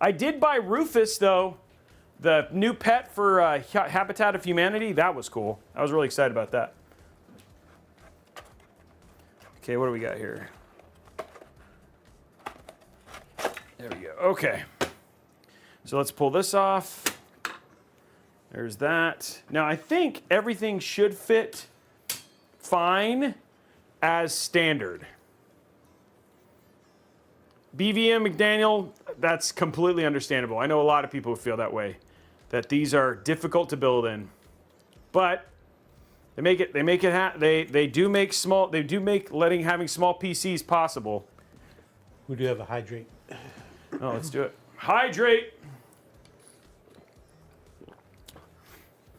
I did buy Rufus though, the new pet for Habitat of Humanity. That was cool. I was really excited about that. Okay, what do we got here? There we go. Okay. So let's pull this off. There's that. Now I think everything should fit fine. as standard. BVM McDaniel, that's completely understandable. I know a lot of people who feel that way, that these are difficult to build in. But they do make having small PCs possible. We do have a hydrate. Oh, let's do it. Hydrate.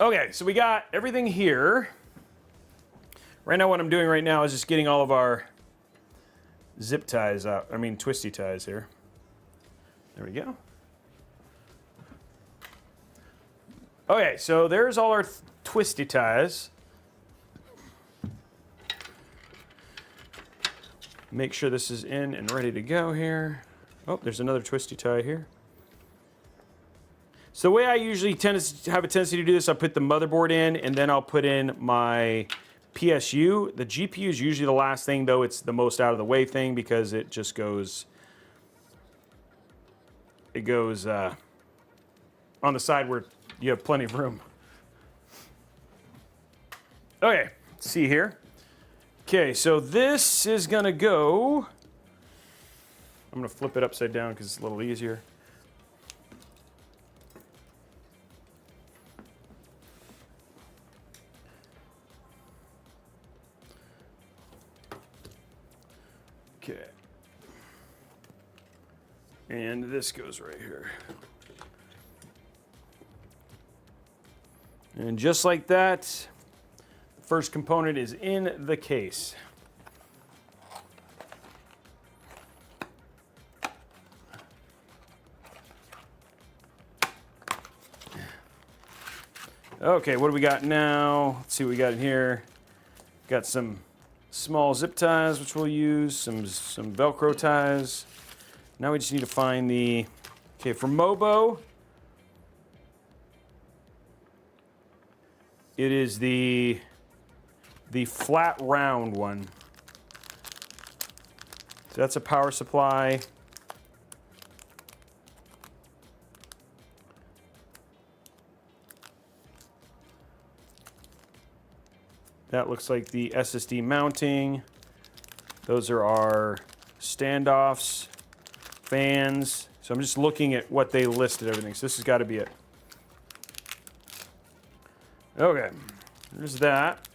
Okay, so we got everything here. Right now, what I'm doing right now is just getting all of our zip ties out. I mean, twisty ties here. There we go. Okay, so there's all our twisty ties. Make sure this is in and ready to go here. Oh, there's another twisty tie here. So the way I usually have a tendency to do this, I'll put the motherboard in, and then I'll put in my PSU. The GPU is usually the last thing, though it's the most out of the way thing because it just goes, on the side where you have plenty of room. Okay, let's see here. Okay, so this is gonna go, I'm gonna flip it upside down because it's a little easier. Okay. And this goes right here. And just like that, the first component is in the case. Okay, what do we got now? Let's see what we got in here. Got some small zip ties, which we'll use, some Velcro ties. Now we just need to find the, okay, for Mobo, it is the flat round one. So that's a power supply. That looks like the SSD mounting. Those are our standoffs, fans. So I'm just looking at what they listed, everything. So this has got to be it. Okay, there's that.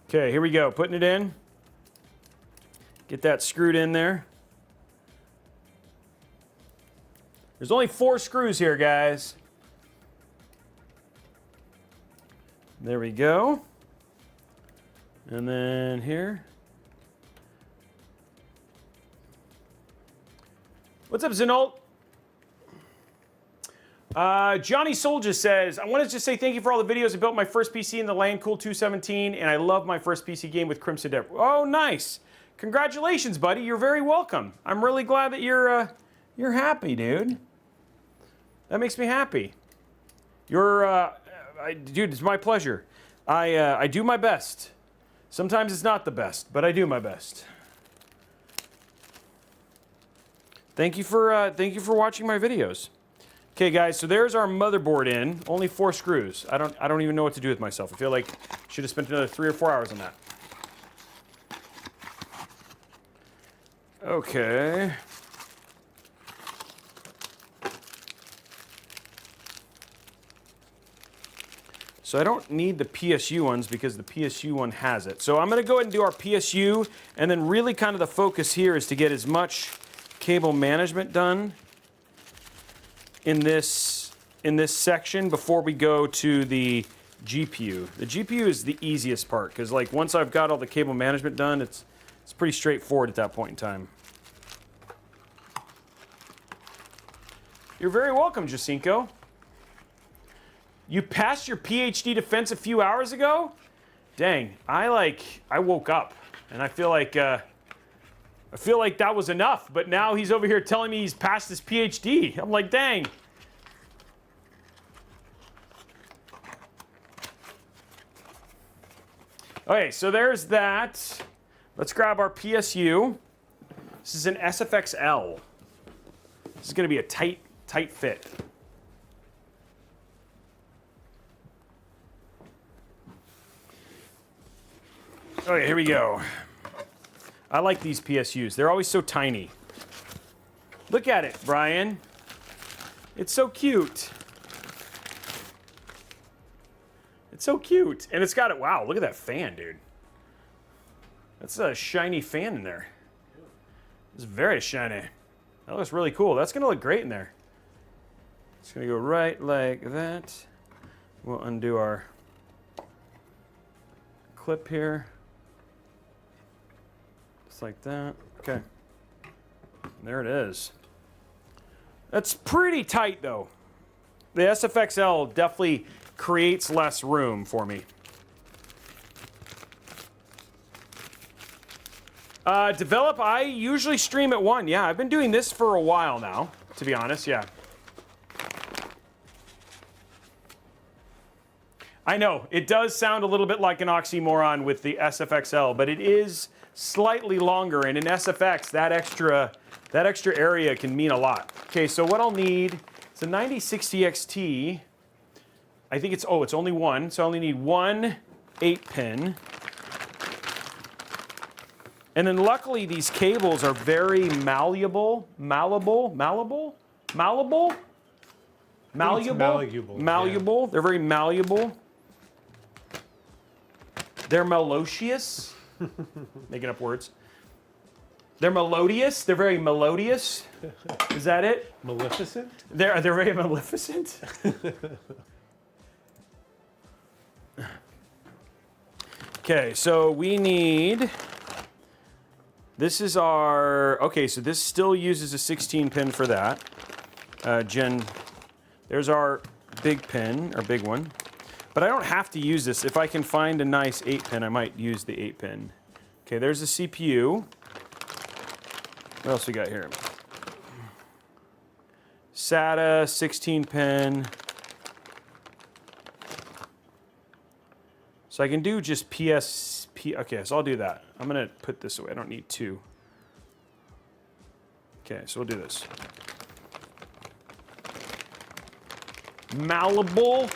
Okay, here we go, putting it in. Get that screwed in there. There's only 4 screws here, guys. There we go. And then here. What's up, Zenolt? Johnny Soldier says, I wanted to just say thank you for all the videos. I built my first PC in the LAN Cool 217, and I love my first PC game with Crimson Depth. Oh, nice. Congratulations, buddy. You're very welcome. I'm really glad that you're happy, dude. That makes me happy. Dude, it's my pleasure. I do my best. Sometimes it's not the best, but I do my best. Thank you for watching my videos. Okay, guys, so there's our motherboard in. Only 4 screws. I don't even know what to do with myself. I feel like I should have spent another 3 or 4 hours on that. Okay. So I don't need the PSU ones because the PSU one has it. So I'm going to go ahead and do our PSU, and then really kind of the focus here is to get as much cable management done in this section before we go to the GPU. The GPU is the easiest part because like once I've got all the cable management done, it's pretty straightforward at that point in time. You're very welcome, Jacinco. You passed your PhD defense a few hours ago? Dang, I woke up and I feel like that was enough, but now he's over here telling me he's passed his PhD. I'm like, dang. Okay, so there's that. Let's grab our PSU. This is an SFXL. This is going to be a tight fit. Okay, here we go. I like these PSUs. They're always so tiny. Look at it, Brian. It's so cute. It's so cute. And it's got it. Wow, look at that fan, dude. That's a shiny fan in there. It's very shiny. That looks really cool. That's going to look great in there. It's going to go right like that. We'll undo our clip here. Just like that. Okay. There it is. That's pretty tight, though. The SFXL definitely creates less room for me. Develop, I usually stream at 1. Yeah, I've been doing this for a while now, to be honest, yeah. I know, it does sound a little bit like an oxymoron with the SFXL, but it is slightly longer, and in SFX, that extra area can mean a lot. Okay, so what I'll need is a 9060XT. I think it's only one, so I only need one 8-pin. And then luckily these cables are very malleable. Malleable. They're very malleable. They're melodious. Making up words. They're melodious. They're very melodious. Is that it? Maleficent? They're very maleficent. Okay, so we need. This is our, okay, so this still uses a 16 pin for that. There's our big pin, our big one. But I don't have to use this. If I can find a nice 8 pin, I might use the 8 pin. Okay, there's the CPU. What else we got here? SATA, 16 pin. So I can do just PSP. Okay, so I'll do that. I'm gonna put this away. I don't need 2. Okay, so we'll do this. Malleable.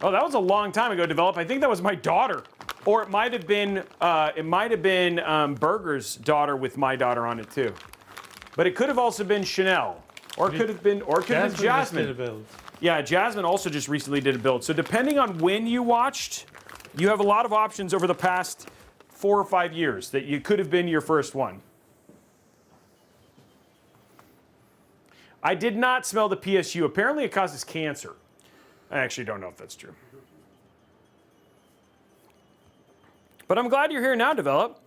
Oh, that was a long time ago developed. I think that was my daughter. Or it might have been Berger's daughter with my daughter on it too. But it could have also been Chanel. Or it could have been Jasmine. Yeah, Jasmine also just recently did a build. So depending on when you watched, you have a lot of options over the past 4 or 5 years that you could have been your first one. I did not smell the PSU. Apparently it causes cancer. I actually don't know if that's true. But I'm glad you're here now, Develop.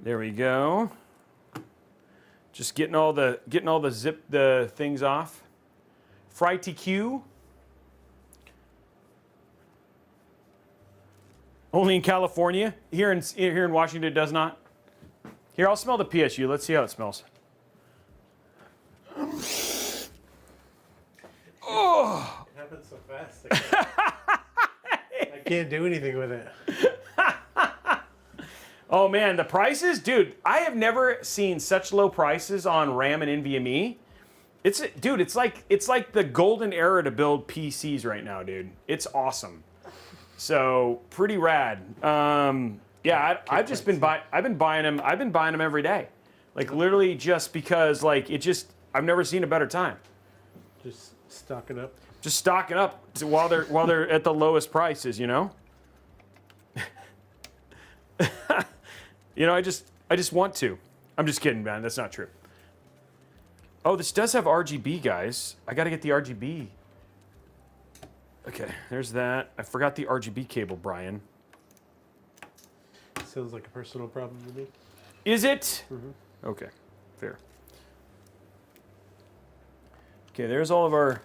There we go. Just getting all the things off. Fry TQ. Only in California. Here in Washington it does not. Here, I'll smell the PSU. Let's see how it smells. Oh. It happens so fast. I can't do anything with it. Oh man, the prices, dude! I have never seen such low prices on RAM and NVMe. It's like the golden era to build PCs right now, dude. It's awesome. So pretty rad. Yeah, I've been buying them. I've been buying them every day, like literally just because I've never seen a better time. Just stocking up. Just stocking up while they're at the lowest prices, you know. You know, I just want to. I'm just kidding, man. That's not true. Oh, this does have RGB, guys. I got to get the RGB. Okay, there's that. I forgot the RGB cable, Brian. Sounds like a personal problem to me. Is it? Mm-hmm. Okay, fair. Okay, there's all of our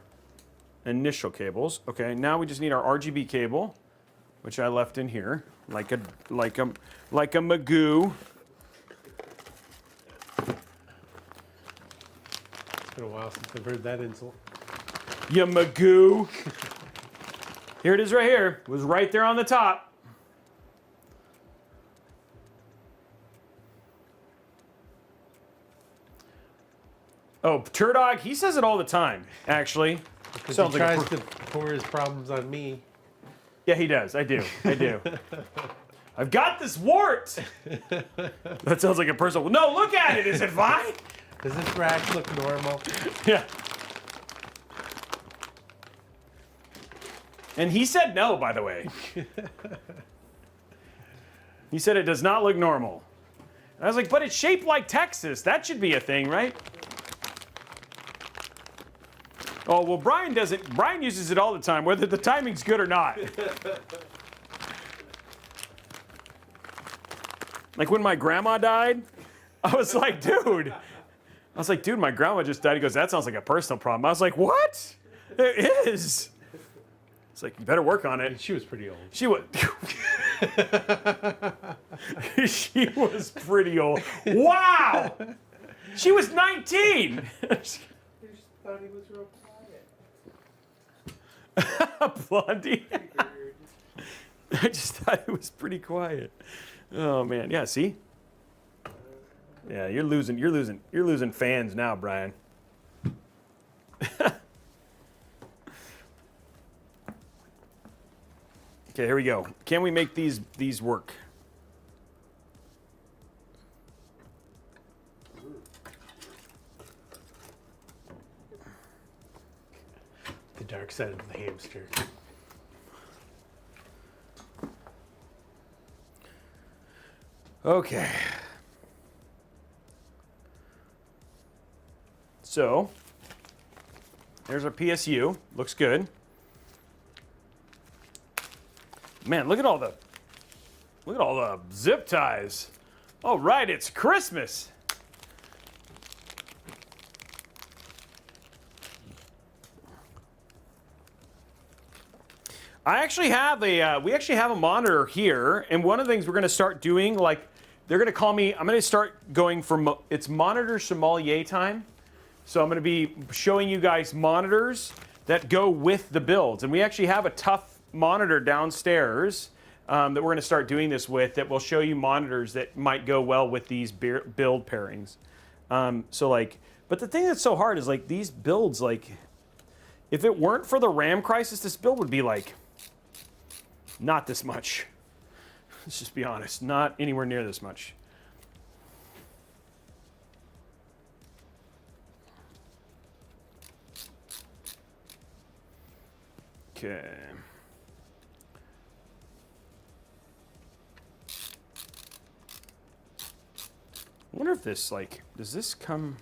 initial cables. Okay, now we just need our RGB cable, which I left in here, like a Magoo. It's been a while since I've heard that insult. You magoo. Here it is right here. It was right there on the top. Oh, Turdog, he says it all the time, actually. Because Sounds he like tries to pour his problems on me. Yeah, he does. I do. I've got this wart. That sounds like a personal. No, look at it. Is it fine? Does this rack look normal? Yeah. And he said no, by the way. He said it does not look normal. And I was like, but it's shaped like Texas. That should be a thing, right? Oh, well, Brian doesn't. Brian uses it all the time, whether the timing's good or not. Like when my grandma died, I was like, dude. My grandma just died. He goes, that sounds like a personal problem. I was like, what? It is. It's like, you better work on it. She was pretty old. She was. She was pretty old. Wow. She was 19. I just thought he was real quiet. Blondie. I just thought it was pretty quiet. Oh man, yeah. See. Yeah, you're losing fans now, Brian. Okay, here we go. Can we make these work? The dark side of the hamster. Okay. So, there's our PSU. Looks good. Man, look at all the zip ties. All right, it's Christmas. I actually have we actually have a monitor here, and one of the things we're going to start doing, like, they're going to call me. I'm going to start going for it's monitor sommelier time. So I'm going to be showing you guys monitors that go with the builds, and we actually have a tough monitor downstairs that we're going to start doing this with. That will show you monitors that might go well with these build pairings. So like, but the thing that's so hard is like these builds. Like, if it weren't for the RAM crisis, this build would be like not this much. Let's just be honest, not anywhere near this much. Okay. I wonder if this, like, does this come?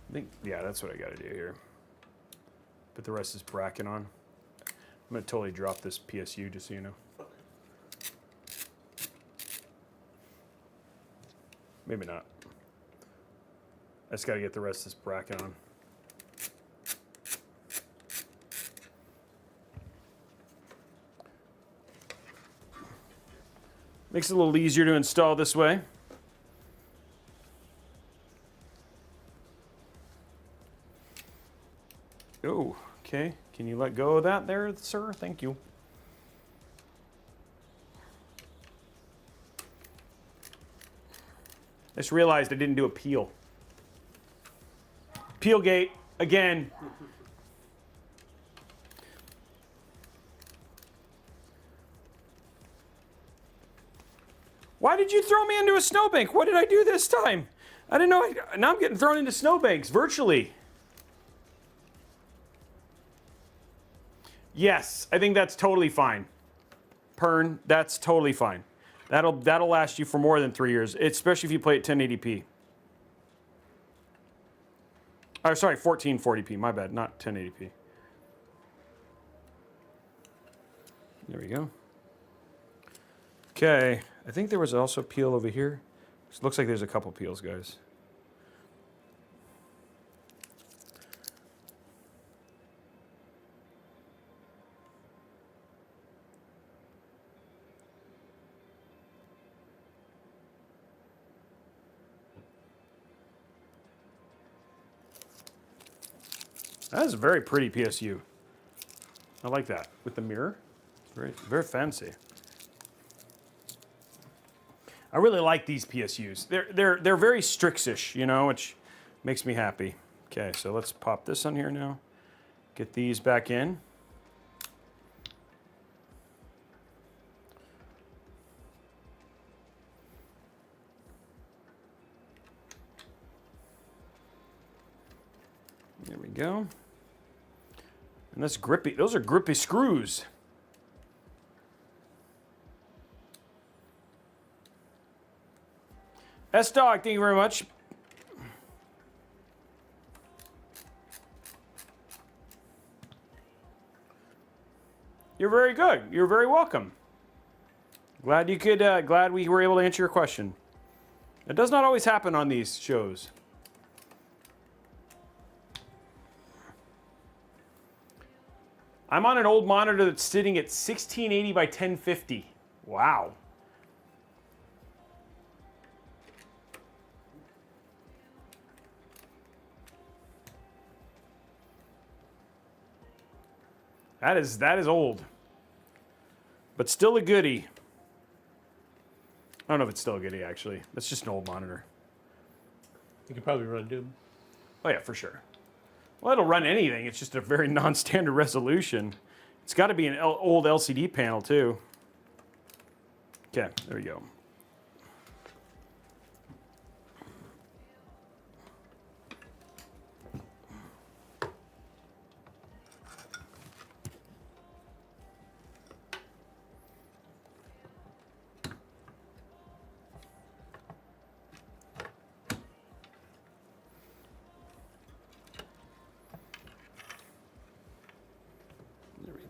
I think, yeah, that's what I got to do here. Put the rest of this bracket on. I'm going to totally drop this PSU, just so you know. Maybe not. I just got to get the rest of this bracket on. Makes it a little easier to install this way. Oh, okay. Can you let go of that there, sir? Thank you. I just realized I didn't do a peel. Peel gate again. Why did you throw me into a snowbank? What did I do this time? I didn't know. Now I'm getting thrown into snowbanks virtually. Yes, I think that's totally fine. Pern, that's totally fine. That'll last you for more than 3 years, especially if you play at 1080p. Oh, sorry, 1440p. My bad, not 1080p. There we go. Okay, I think there was also a peel over here. It looks like there's a couple peels, guys. That is a very pretty PSU. I like that with the mirror. It's very, very fancy. I really like these PSUs. They're very Strix-ish, you know, which makes me happy. Okay, so let's pop this on here now. Get these back in. There we go. And that's grippy. Those are grippy screws. S-Dog, thank you very much. You're very good. You're very welcome. Glad you could. Glad we were able to answer your question. It does not always happen on these shows. I'm on an old monitor that's sitting at 1680 by 1050. Wow. That is old. But still a goodie. I don't know if it's still a goodie, actually. That's just an old monitor. You could probably run Doom. Oh, yeah, for sure. Well, it'll run anything. It's just a very non-standard resolution. It's got to be an old LCD panel, too. Okay, there we go.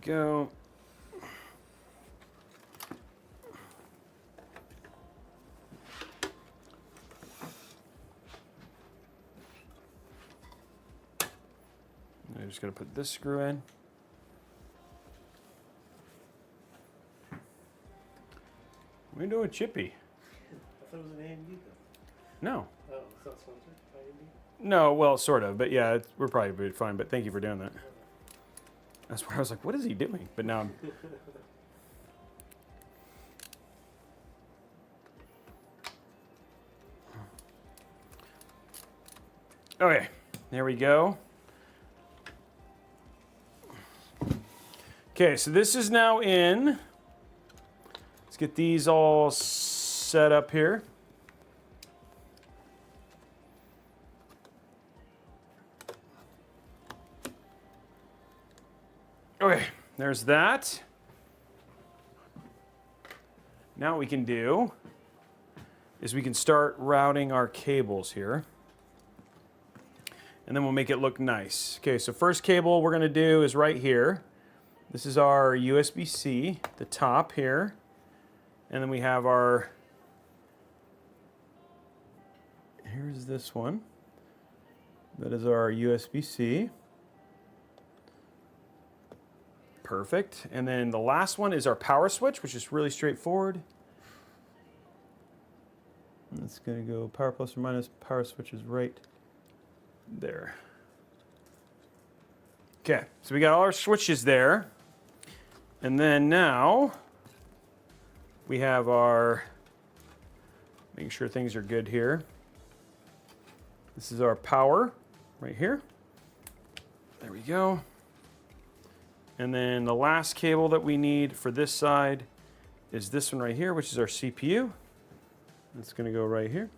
Go. I'm just going to put this screw in. What are you doing, Chippy? I thought it was an AMD though. No. Oh, it's not sponsored by AMD? No, well, sort of, but yeah, we're probably fine, but thank you for doing that. That's where I was like, what is he doing? But now I'm... Okay, there we go. Okay, so this is now in. Let's get these all set up here. Okay, there's that. Now what we can do is we can start routing our cables here. And then we'll make it look nice. Okay, so first cable we're gonna do is right here. This is our USB-C, the top here. And then we have our, here's this one. That is our USB-C. Perfect. And then the last one is our power switch, which is really straightforward. It's going to go power plus or minus. Power switch is right there. Okay, so we got all our switches there. And then now we have our, making sure things are good here. This is our power right here. There we go. And then the last cable that we need for this side is this one right here, which is our CPU. It's going to go right here.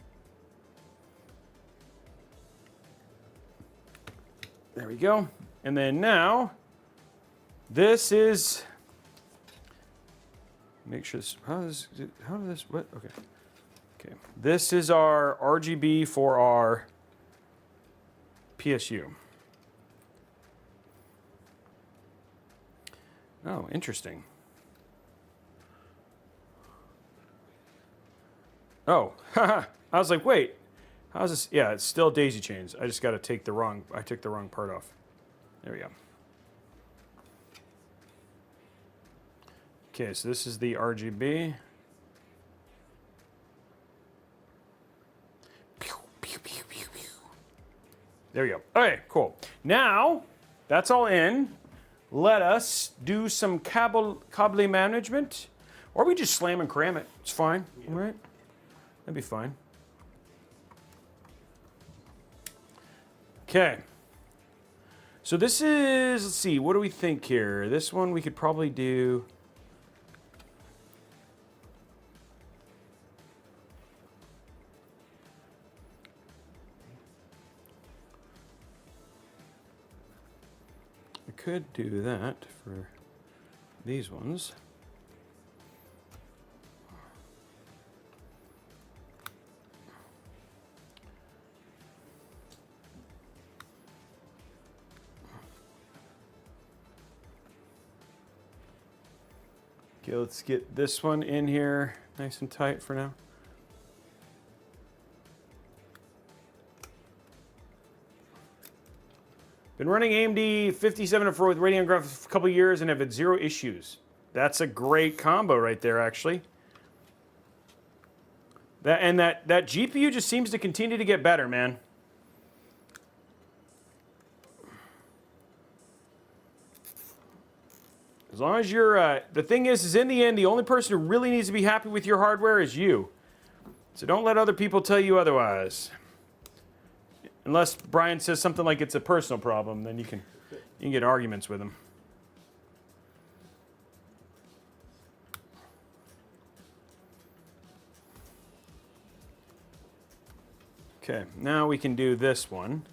There we go. And then now, this is, make sure this, how does this, what? Okay. Okay. This is our RGB for our PSU. Oh, interesting. Oh, haha. I was like, wait, how's this? Yeah, it's still daisy chains. I just got to take the wrong, I took the wrong part off. There we go. Okay, so this is the RGB. There we go. Okay, cool. Now, that's all in. Let us do some cable management. Or we just slam and cram it. It's fine, all right? That'd be fine. Okay. So this is, let's see, what do we think here? This one we could probably do. I could do that for these ones. Okay, let's get this one in here nice and tight for now. Been running AMD 5704 with Radeon graphics for a couple years and have had 0 issues. That's a great combo right there, actually. That GPU just seems to continue to get better, man. As long as you're, the thing is in the end, the only person who really needs to be happy with your hardware is you. So don't let other people tell you otherwise. Unless Brian says something like it's a personal problem, then you can get arguments with him. Okay, now we can do this one.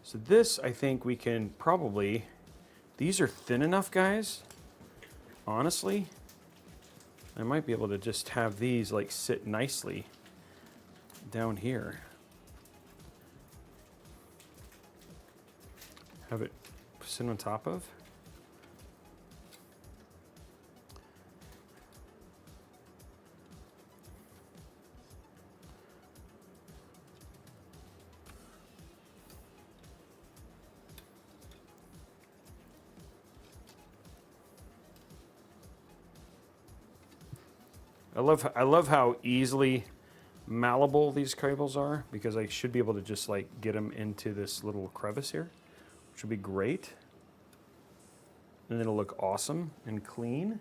So this, I think we can probably, these are thin enough, guys. Honestly, I might be able to just have these like sit nicely down here. Have it sit on top of. I love how easily malleable these cables are, because I should be able to just like get them into this little crevice here, which would be great. And it'll look awesome and clean.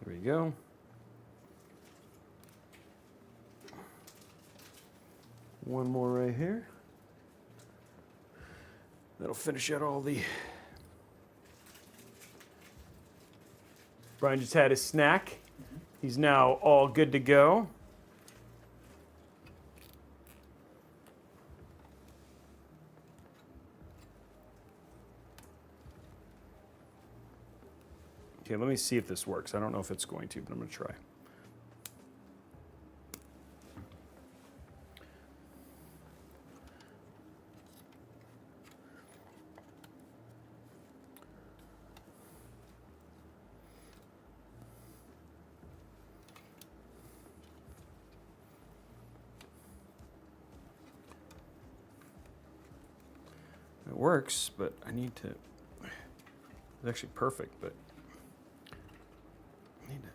There we go. One more right here. That'll finish out all the... Brian just had his snack. He's now all good to go. Okay, let me see if this works. I don't know if it's going to, but I'm going to try. It works, but I need to, it's actually perfect, but I need to,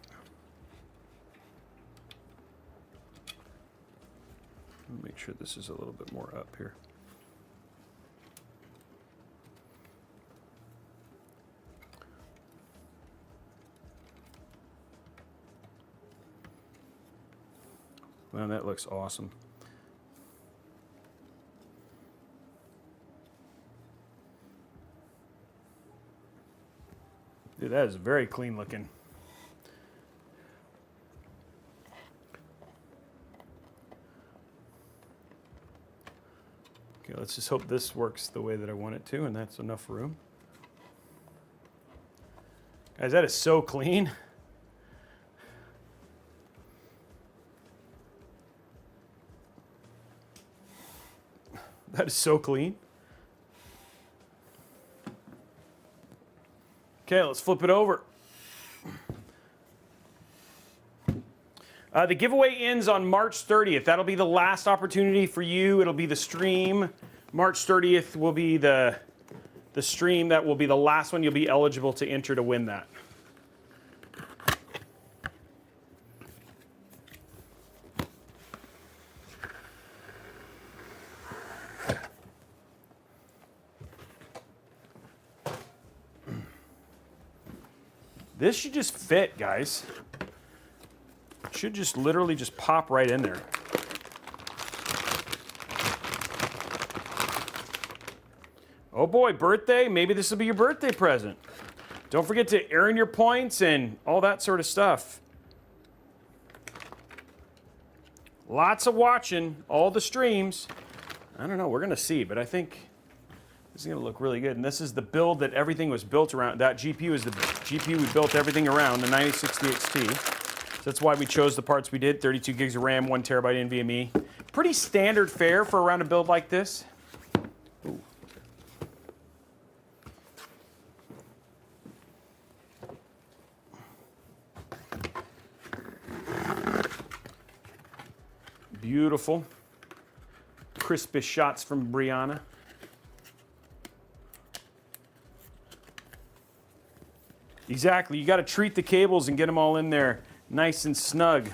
make sure this is a little bit more up here. Man, that looks awesome. Dude, that is very clean looking. Okay, let's just hope this works the way that I want it to, and that's enough room. Guys, that is so clean. That is so clean. Okay, let's flip it over. The giveaway ends on March 30th. That'll be the last opportunity for you. It'll be the stream. March 30th will be the the stream that will be the last one, you'll be eligible to enter to win that. This should just fit, guys. It should just literally just pop right in there. Oh boy, birthday. Maybe this will be your birthday present. Don't forget to earn your points and all that sort of stuff. Lots of watching, all the streams. I don't know, we're gonna see, but I think this is gonna look really good. And this is the build that everything was built around. That GPU is the GPU we built everything around, the 9060 XT. So that's why we chose the parts we did, 32 gigs of RAM, 1 terabyte NVMe. Pretty standard fare for around a build like this. Ooh. Beautiful. Crispest shots from Brianna. Exactly, you got to treat the cables and get them all in there nice and snug.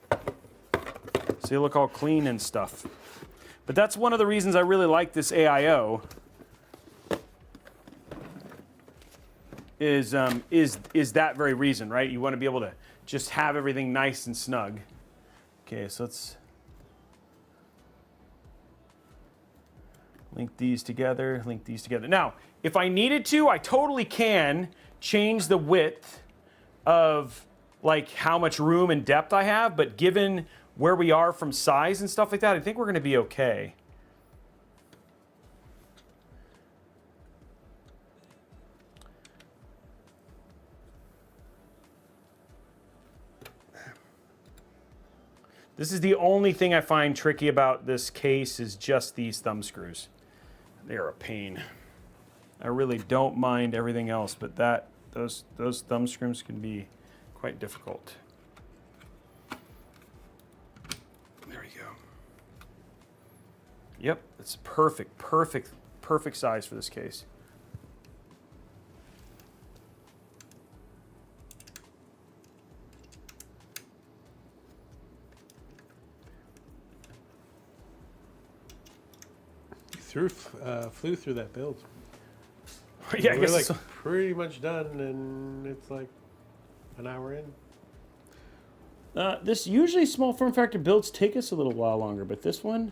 So they look all clean and stuff. But that's one of the reasons I really like this AIO. Is that very reason, right? You want to be able to just have everything nice and snug. Okay, so let's link these together, link these together. Now, if I needed to, I totally can change the width of like how much room and depth I have, but given where we are from size and stuff like that, I think we're gonna be okay. This is the only thing I find tricky about this case is just these thumb screws. They are a pain. I really don't mind everything else, but those thumb screws can be quite difficult. There we go. Yep, it's perfect size for this case. Flew through that build. Yeah, I we're guess like pretty much done, and it's like an hour in. This usually small form factor builds take us a little while longer, but this one,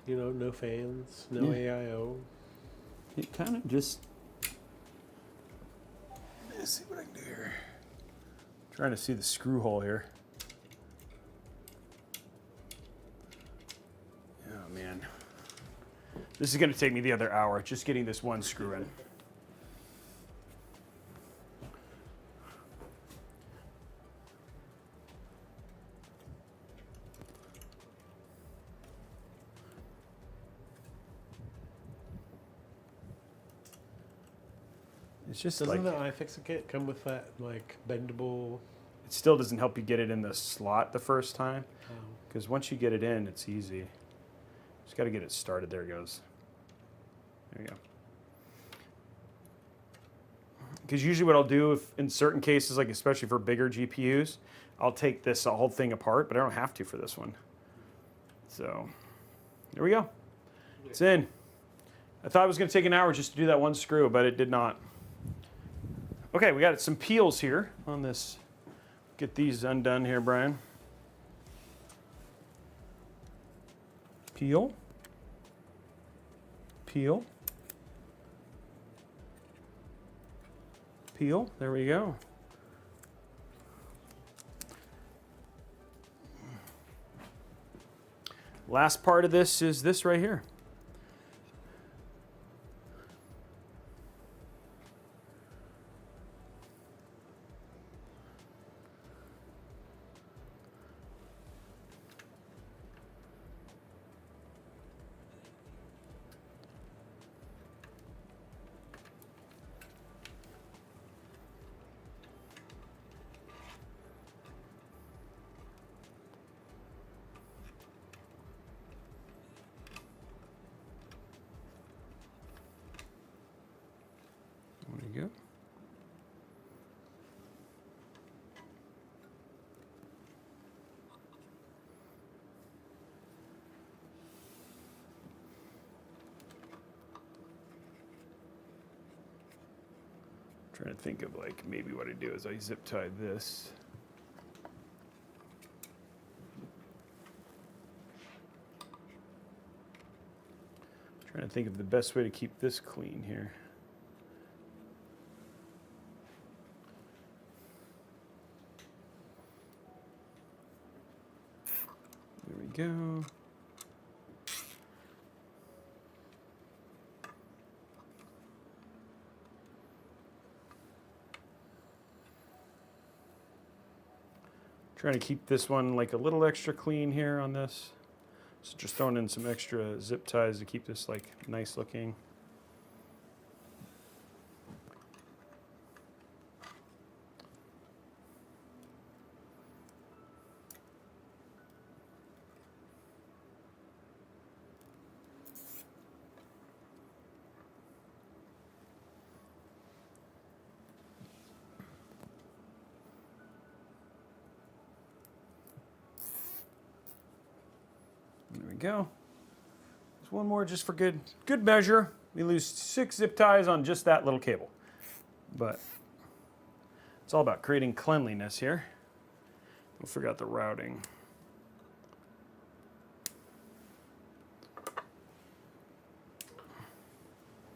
you know, no fans, no AIO. It kind of just. Let's see what I can do here. I'm trying to see the screw hole here. Oh man. This is going to take me the other hour, just getting this one screw in. It's just doesn't like, the iFixit kit come with that like bendable? It still doesn't help you get it in the slot the first time, because once you get it in, it's easy. Just got to get it started. There it goes. There you go. Because usually what I'll do, if in certain cases, like especially for bigger GPUs, I'll take this whole thing apart, but I don't have to for this one. So there we go. It's in. I thought it was going to take an hour just to do that one screw, but it did not. Okay, we got some peels here on this. Get these undone here, Brian. Peel. Peel. Peel. There we go. Last part of this is this right here. Trying to think of like maybe what I do is I zip tie this. Trying to think of the best way to keep this clean here. There we go. Trying to keep this one like a little extra clean here on this. So just throwing in some extra zip ties to keep this like nice looking. There we go. There's one more just for good measure. We lose 6 zip ties on just that little cable. But it's all about creating cleanliness here. We forgot the routing.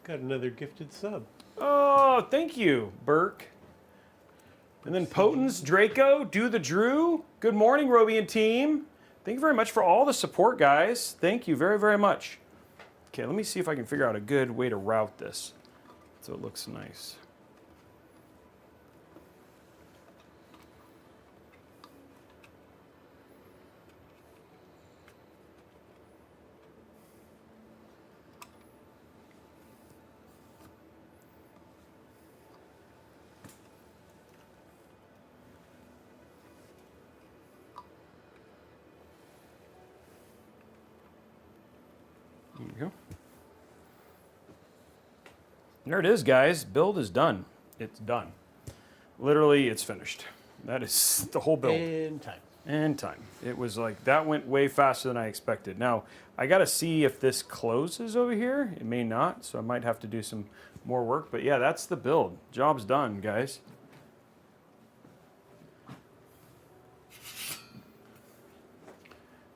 Got another gifted sub. Oh, thank you, Burke. And then Potence, Draco, Do the Drew. Good morning, Robey and team. Thank you very much for all the support, guys. Thank you very, very much. Okay, let me see if I can figure out a good way to route this so it looks nice. There we go. There it is, guys. Build is done. It's done. Literally, it's finished. That is the whole build. And time. And time. It was like, that went way faster than I expected. Now, I got to see if this closes over here. It may not, so I might have to do some more work. But yeah, that's the build. Job's done, guys.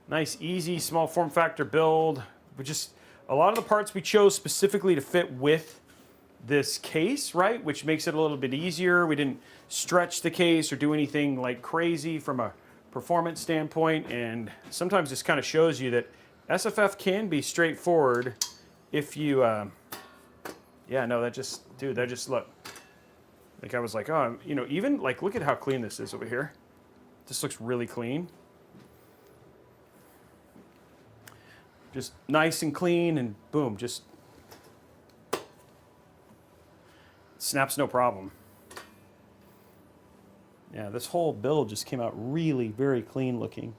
Nice, easy, small form factor build. But just a lot of the parts we chose specifically to fit with this case, right? Which makes it a little bit easier. We didn't stretch the case or do anything like crazy from a performance standpoint. And sometimes this kind of shows you that SFF can be straightforward if you, yeah, no, that just, dude, that just look. Like I was like, oh, you know, even like, look at how clean this is over here. This looks really clean. Just nice and clean and boom, just snaps no problem. Yeah, this whole build just came out really very clean looking.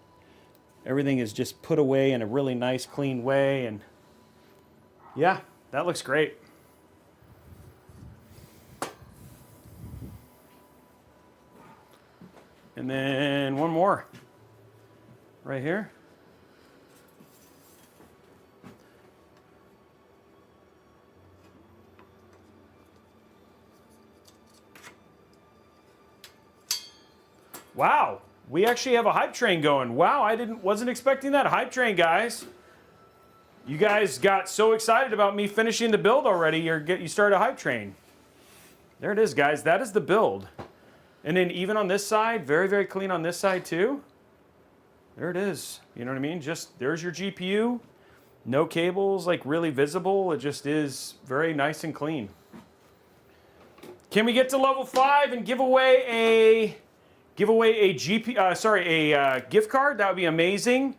Everything is just put away in a really nice clean way, and yeah, that looks great. And then one more right here. Wow, we actually have a hype train going. Wow, I wasn't expecting that. Hype train, guys. You guys got so excited about me finishing the build already, you started a hype train. There it is, guys. That is the build. And then even on this side, very, very clean on this side too. There it is. You know what I mean? Just, there's your GPU. No cables, like really visible. It just is very nice and clean. Can we get to level 5 and give away a gift card? That would be amazing.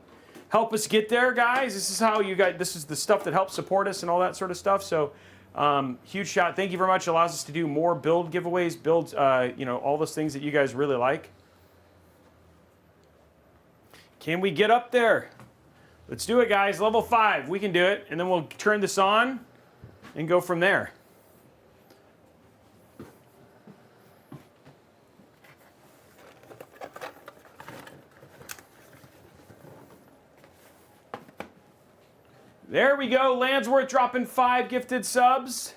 Help us get there, guys. This is how you guys, this is the stuff that helps support us and all that sort of stuff. So huge shout. Thank you very much. It allows us to do more build giveaways, builds, you know, all those things that you guys really like. Can we get up there? Let's do it, guys. Level 5. We can do it. And then we'll turn this on and go from there. There we go. Landsworth dropping 5 gifted subs.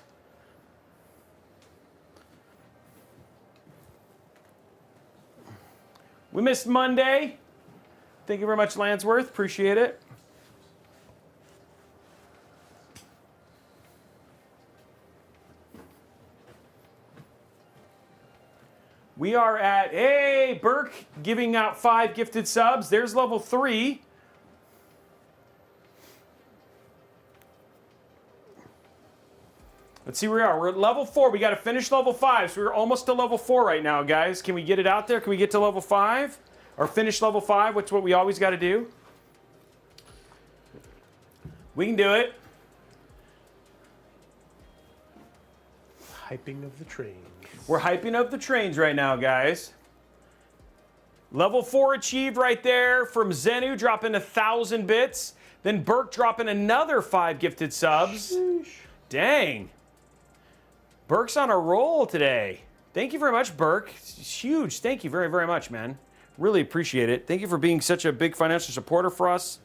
We missed Monday. Thank you very much, Landsworth. Appreciate it. We are at, hey, Burke giving out 5 gifted subs. There's level 3. Let's see where we are. We're at level 4. We got to finish level 5. So we're almost to level 4 right now, guys. Can we get it out there? Can we get to level 5? Or finish level 5, which is what we always got to do. We can do it. Hyping of the trains. We're hyping up the trains right now, guys. Level 4 achieved right there from Zenu, dropping 1,000 bits. Then Burke dropping another 5 gifted subs. Sheesh. Dang. Burke's on a roll today. Thank you very much, Burke. It's huge. Thank you very, very much, man. Really appreciate it. Thank you for being such a big financial supporter for us.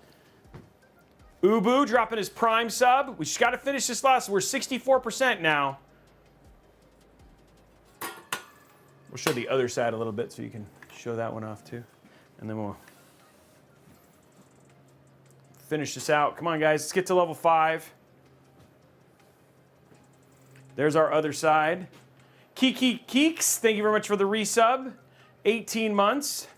Ubu dropping his Prime sub. We just got to finish this last. We're 64% now. We'll show the other side a little bit so you can show that one off too. And then we'll finish this out. Come on, guys. Let's get to level 5. There's our other side. Kiki Keeks, thank you very much for the resub. 18 months.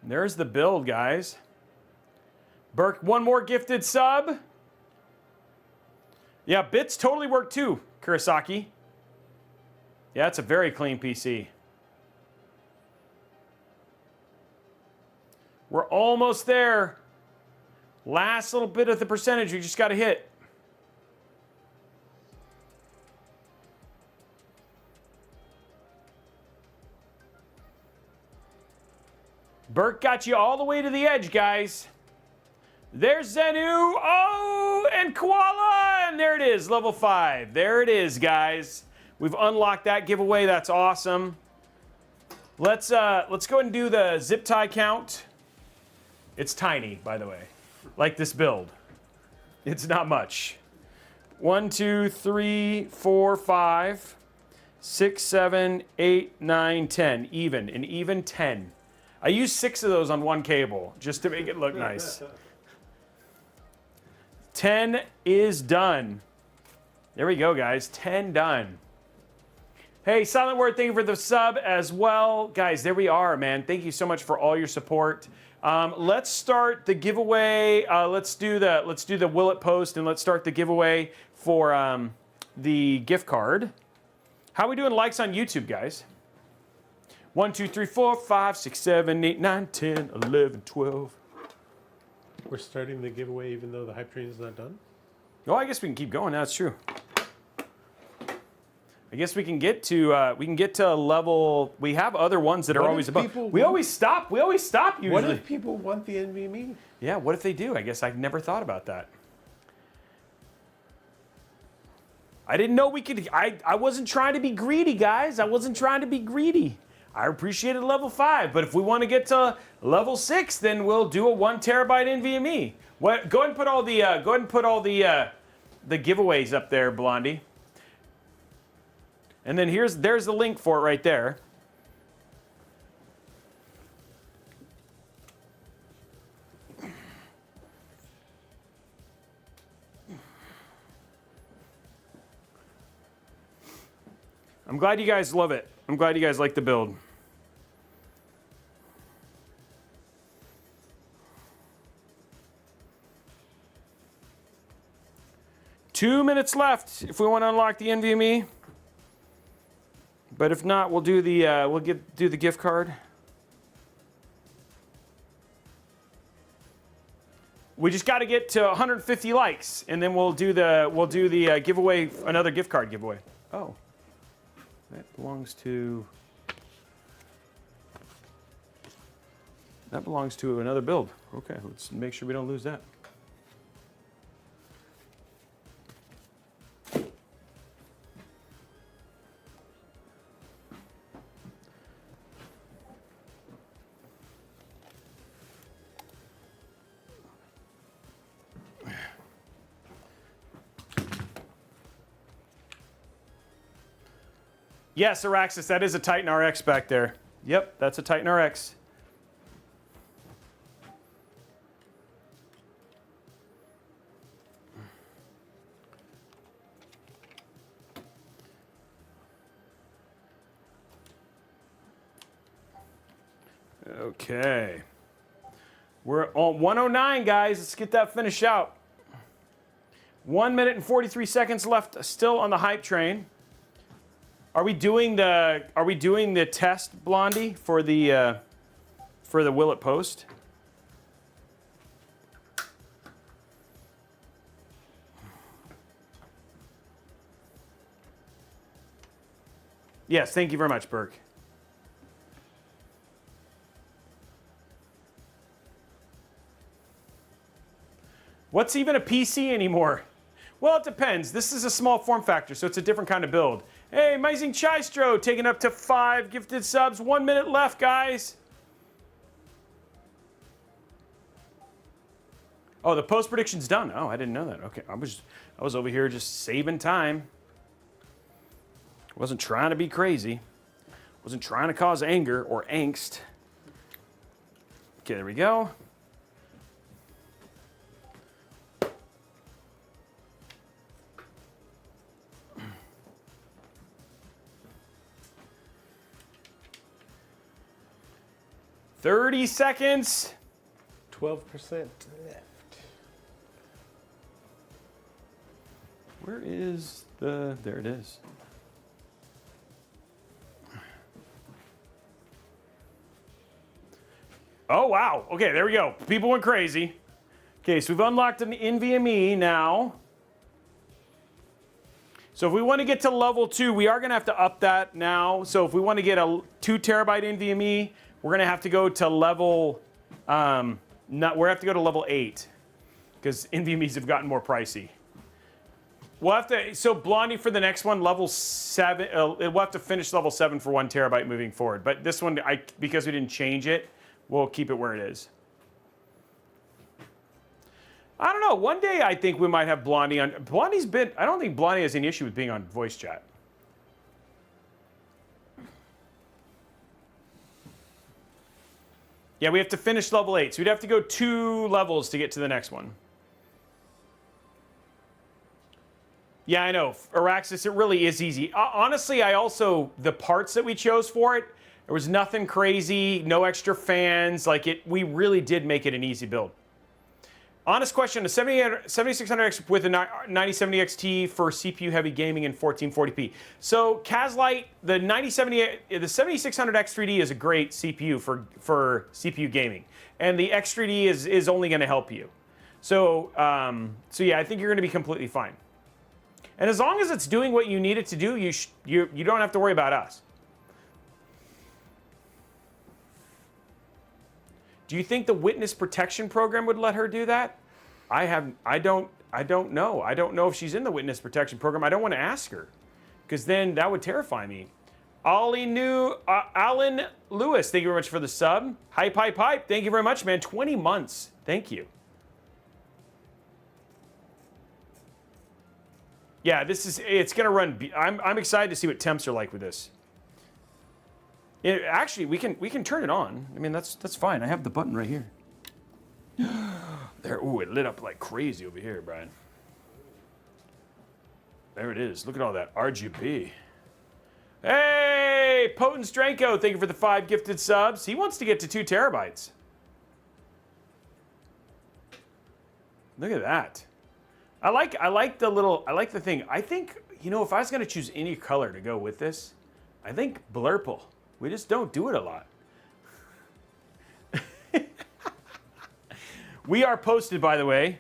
There's the build, guys. Burke, one more gifted sub. Yeah, bits totally work too, Kurosaki. Yeah, it's a very clean PC. We're almost there. Last little bit of the percentage we just got to hit. Burke got you all the way to the edge, guys. There's Zenu. Oh, and Koala. And there it is, level 5. There it is, guys. We've unlocked that giveaway. That's awesome. Let's go ahead and do the zip tie count. It's tiny, by the way. Like this build. It's not much. 1, 2, 3, 4, 5, 6, 7, 8, 9, 10. Even. An even 10. I used 6 of those on one cable just to make it look nice. 10 is done. There we go, guys. 10 done. Hey, Silent Word, thank you for the sub as well. Guys, there we are, man. Thank you so much for all your support. Let's start the giveaway. Let's do the will it post, and let's start the giveaway for the gift card. How are we doing likes on YouTube, guys? 1, 2, 3, 4, 5, 6, 7, 8, 9, 10, 11, 12. We're starting the giveaway even though the hype train is not done? Oh, I guess we can keep going. That's true. I guess we can get to level. We have other ones that are always above. We always stop usually. What if people want the NVMe? Yeah, what if they do? I guess I've never thought about that. I didn't know we could. I wasn't trying to be greedy, guys. I wasn't trying to be greedy. I appreciated level 5, but if we want to get to level 6, then we'll do a 1 terabyte NVMe. What? Go ahead and put all the the giveaways up there, Blondie. And then there's the link for it right there. I'm glad you guys love it. I'm glad you guys like the build. Two minutes left if we want to unlock the NVMe. But if not, we'll do the do the gift card. We just got to get to 150 likes, and then we'll do the giveaway, another gift card giveaway. Oh, that belongs to another build. Okay, let's make sure we don't lose that. Yes, Araxis, that is a Titan RX back there. Yep, that's a Titan RX. Okay. We're on 109, guys. Let's get that finish out. 1 minute and 43 seconds left still on the hype train. Are we doing the test, Blondie, for the Will It Post? Yes, thank you very much, Burke. What's even a PC anymore? Well, it depends. This is a small form factor, so it's a different kind of build. Hey, Amazing Chystro taking up to 5 gifted subs. 1 minute left, guys. Oh, the post prediction's done. Oh, I didn't know that. Okay, I was over here just saving time. Wasn't trying to be crazy. Wasn't trying to cause anger or angst. Okay, there we go. $30 seconds. 12% left. Where is the... There it is. Oh, wow. Okay, there we go. People went crazy. Okay, so we've unlocked an NVMe now. So if we want to get to level 2, we are going to have to up that now. So if we want to get a 2 terabyte NVMe, we're going to have to go to level... we're going to have to go to level 8. Because NVMEs have gotten more pricey. We'll have to... So Blondie, for the next one, level 7... we'll have to finish level 7 for 1 terabyte moving forward. But this one, because we didn't change it, we'll keep it where it is. I don't know. One day I think we might have Blondie on... Blondie's been... I don't think Blondie has any issue with being on voice chat. Yeah, we have to finish level 8. So we'd have to go 2 levels to get to the next one. Yeah, I know. Araxis, it really is easy. Honestly, the parts that we chose for it, there was nothing crazy, no extra fans. We really did make it an easy build. Honest question, a 7600X with a 9070 XT for CPU-heavy gaming in 1440p. So, Kazlight, the 7600X3D is a great CPU for CPU gaming. And the X3D is only going to help you. So yeah, I think you're going to be completely fine. And as long as it's doing what you need it to do, you don't have to worry about us. Do you think the witness protection program would let her do that? I don't know. I don't know if she's in the witness protection program. I don't want to ask her, because then that would terrify me. Alan Lewis, thank you very much for the sub. Hype. Thank you very much, man. 20 months. Thank you. Yeah, it's gonna run. I'm excited to see what temps are like with this. Actually, we can turn it on. I mean, that's fine. I have the button right here. There, ooh, it lit up like crazy over here, Brian. There it is. Look at all that RGB. Hey, Potent Stranko, thank you for the 5 gifted subs. He wants to get to 2 terabytes. Look at that. I like the thing. I think, if I was gonna choose any color to go with this, I think blurple. We just don't do it a lot. We are posted, by the way.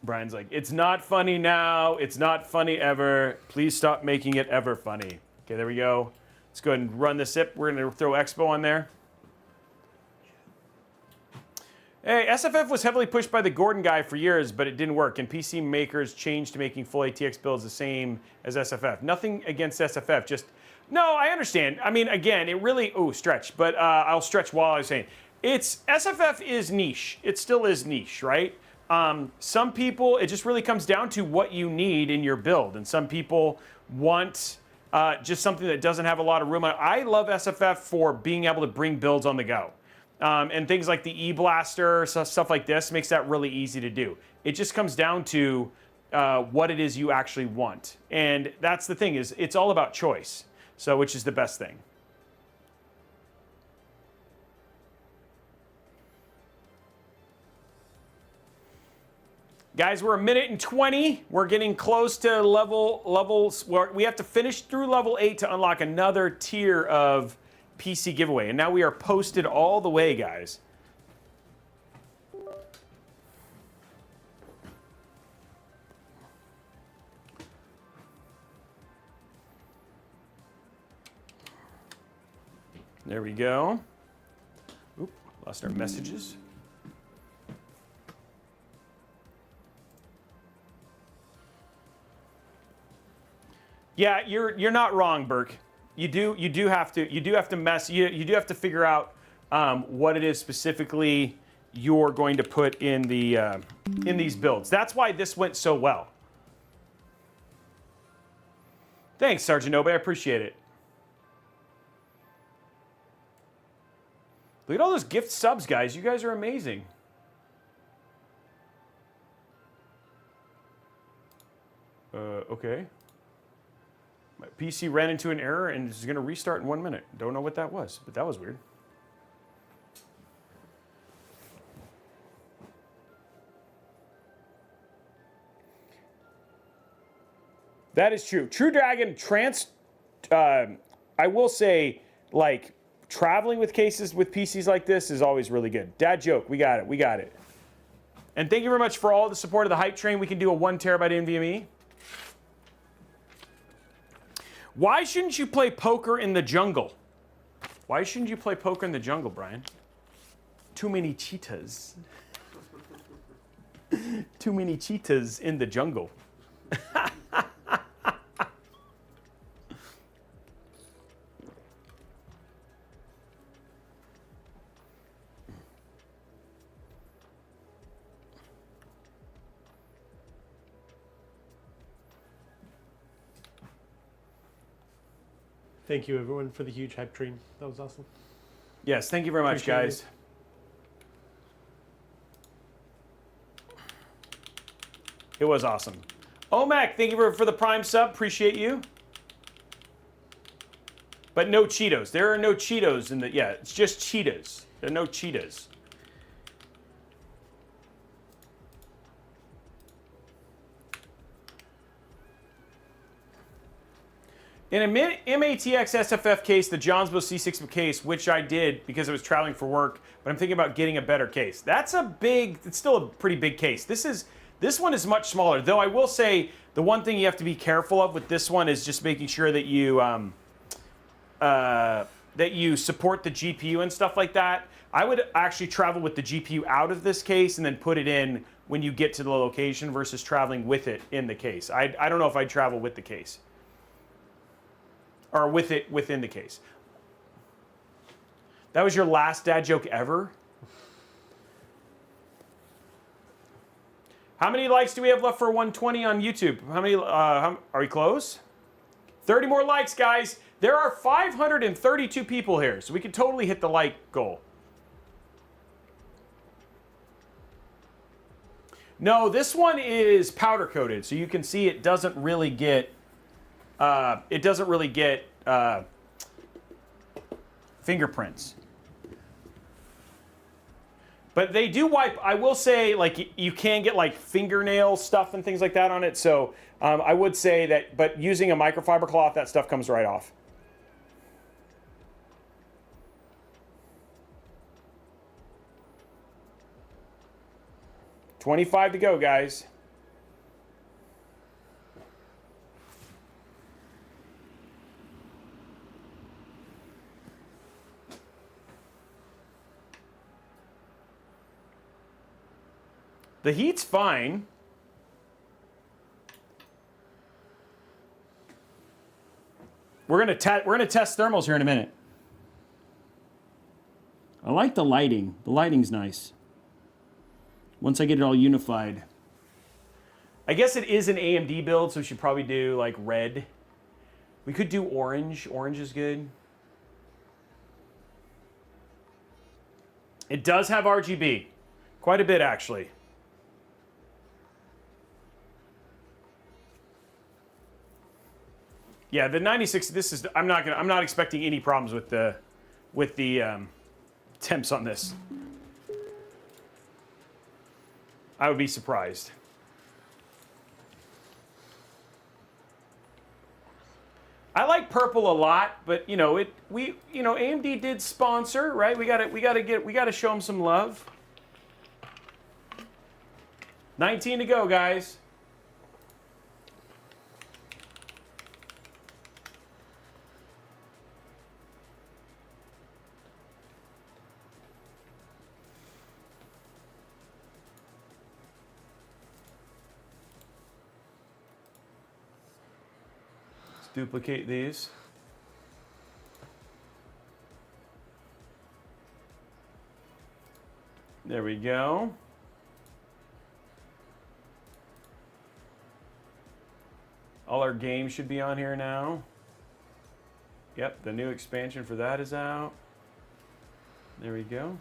Brian's like, it's not funny now. It's not funny ever. Please stop making it ever funny. Okay, there we go. Let's go ahead and run the SIP. We're going to throw Expo on there. Hey, SFF was heavily pushed by the Gordon guy for years, but it didn't work. And PC makers changed to making full ATX builds the same as SFF. Nothing against SFF, just... No, I understand. I mean, again, it really... Ooh, stretch. But I'll stretch while I was saying. SFF is niche. It still is niche, right? Some people, it just really comes down to what you need in your build. And some people want just something that doesn't have a lot of room. I love SFF for being able to bring builds on the go. And things like the E-Blaster, stuff like this, makes that really easy to do. It just comes down to what it is you actually want. And that's the thing, is it's all about choice. So, which is the best thing. Guys, we're 1:20. We're getting close to levels. We have to finish through level 8 to unlock another tier of PC giveaway. And now we are posted all the way, guys. There we go. Oop, lost our messages. Yeah, you're not wrong, Burke. You do have to figure out what it is specifically you're going to put in the in these builds. That's why this went so well. Thanks, Sergeant Obey. I appreciate it. Look at all those gift subs, guys. You guys are amazing. Okay. My PC ran into an error and is going to restart in 1 minute. Don't know what that was, but that was weird. That is true. True Dragon, I will say, like, traveling with cases with PCs like this is always really good. Dad joke, we got it, we got it. And thank you very much for all the support of the hype train. We can do a 1 terabyte NVMe. Why shouldn't you play poker in the jungle? Why shouldn't you play poker in the jungle, Brian? Too many cheetahs. Too many cheetahs in the jungle. Thank you, everyone, for the huge hype train. That was awesome. Yes, thank you very much, guys. It was awesome. Omac, thank you for the Prime sub. Appreciate you. But no Cheetos. There are no Cheetos in the... Yeah, it's just cheetahs. There are no cheetahs. In a MATX SFF case, the Johnsbo C6 case, which I did because I was traveling for work, but I'm thinking about getting a better case. That's a big, it's still a pretty big case. This one is much smaller, though I will say the one thing you have to be careful of with this one is just making sure that you support the GPU and stuff like that. I would actually travel with the GPU out of this case and then put it in when you get to the location versus traveling with it in the case. I don't know if I'd travel with the case. Or with it within the case. That was your last dad joke ever? How many likes do we have left for 120 on YouTube? How many, are we close? 30 more likes, guys. There are 532 people here, so we can totally hit the like goal. No, this one is powder coated, so you can see it doesn't really get fingerprints. But they do wipe, I will say, like, you can get like fingernail stuff and things like that on it. So I would say that, but using a microfiber cloth, that stuff comes right off. $25 to go, guys. The heat's fine. We're gonna test thermals here in a minute. I like the lighting. The lighting's nice. Once I get it all unified. I guess it is an AMD build, so we should probably do like red. We could do orange. Orange is good. It does have RGB. Quite a bit, actually. Yeah, the 96. This is. I'm not expecting any problems with the temps on this. I would be surprised. I like purple a lot, but AMD did sponsor, right? We gotta show them some love. 19 to go, guys. Duplicate these. There we go. All our games should be on here now. Yep, the new expansion for that is out. There we go.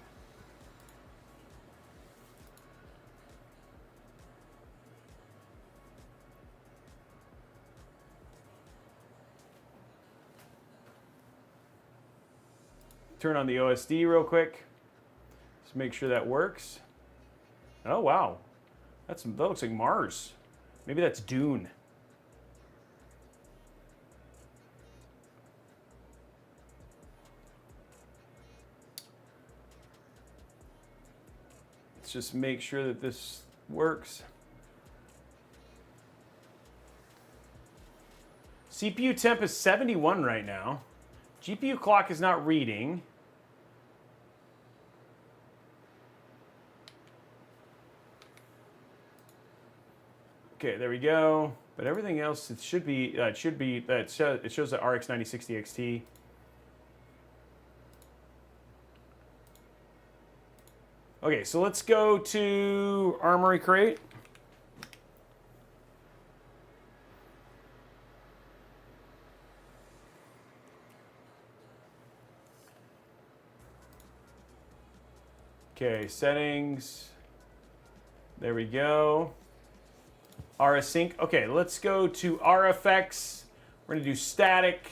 Turn on the OSD real quick. Just make sure that works. Oh wow, that looks like Mars. Maybe that's Dune. Let's just make sure that this works. CPU temp is 71 right now. GPU clock is not reading. Okay, there we go. But everything else, it shows the RX 9060 XT. Okay, so let's go to Armory Crate. Okay, settings. There we go. RS Sync. Okay, let's go to RFX. We're gonna do static.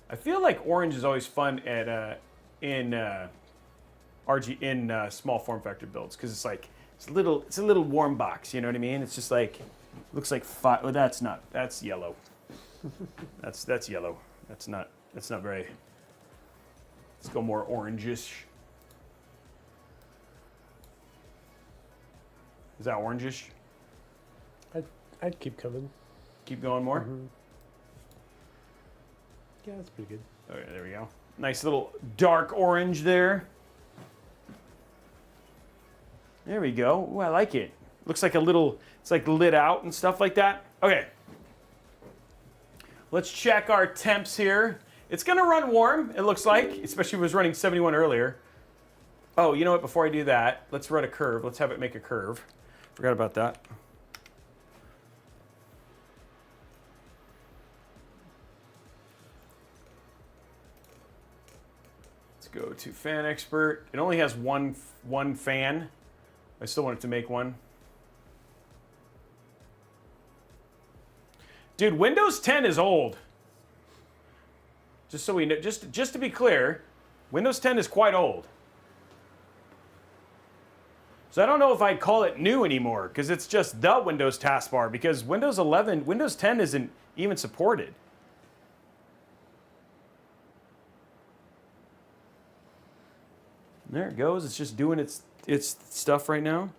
I feel like orange is always fun at in small form factor builds because it's like it's a little warm box. You know what I mean? It's just like looks like fire. Oh, that's yellow. that's yellow. That's not very. Let's go more orangish. Is that orangish? I'd keep coming. Keep going more? Mm-hmm. Yeah, that's pretty good. Okay, there we go. Nice little dark orange there. There we go. Ooh, I like it. Looks like it's like lit out and stuff like that. Okay. Let's check our temps here. It's gonna run warm, it looks like, especially if it was running 71 earlier. Oh, you know what, before I do that, let's run a curve. Let's have it make a curve. Forgot about that. Go to fan expert. It only has one fan. I still want it to make one. Dude, Windows 10 is old. Just so we know, just to be clear, Windows 10 is quite old. So I don't know if I'd call it new anymore because it's just the Windows taskbar because Windows 10 isn't even supported. There it goes. It's just doing its stuff right now.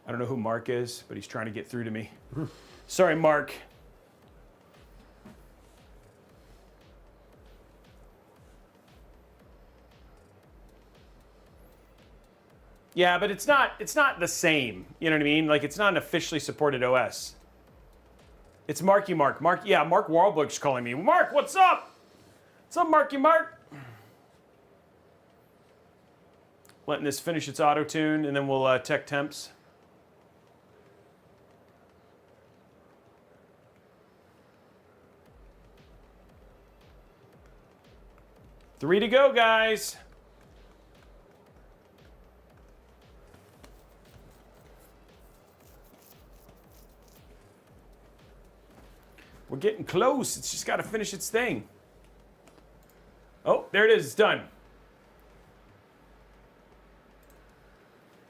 I don't know who Mark is, but he's trying to get through to me. Sorry, Mark. Yeah, but it's not the same. You know what I mean? Like it's not an officially supported OS. It's Marky Mark. Yeah, Mark Wahlberg's calling me. Mark, what's up? What's up, Marky Mark? Letting this finish its auto tune, and then we'll tech temps. Three to go, guys. We're getting close. It's just got to finish its thing. Oh, there it is. It's done.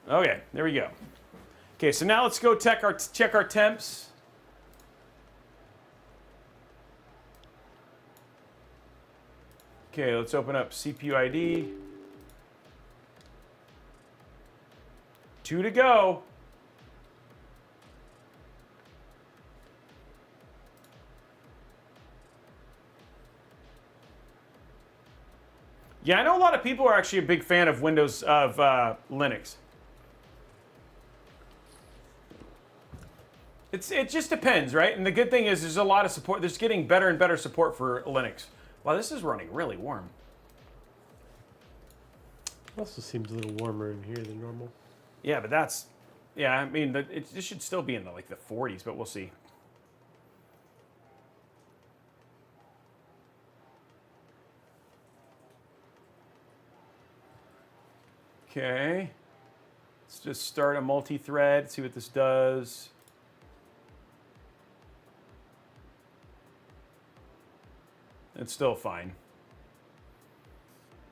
Okay, there we go. Okay, so now let's go check our temps. Okay, let's open up CPU ID. 2 to go. Yeah, I know a lot of people are actually a big fan of Windows, of Linux. It just depends, right? And the good thing is there's a lot of support. There's getting better and better support for Linux. Wow, this is running really warm. It also seems a little warmer in here than normal. Yeah, but that's, yeah, I mean, this should still be in the 40s, but we'll see. Okay, let's just start a multi-thread, see what this does. It's still fine.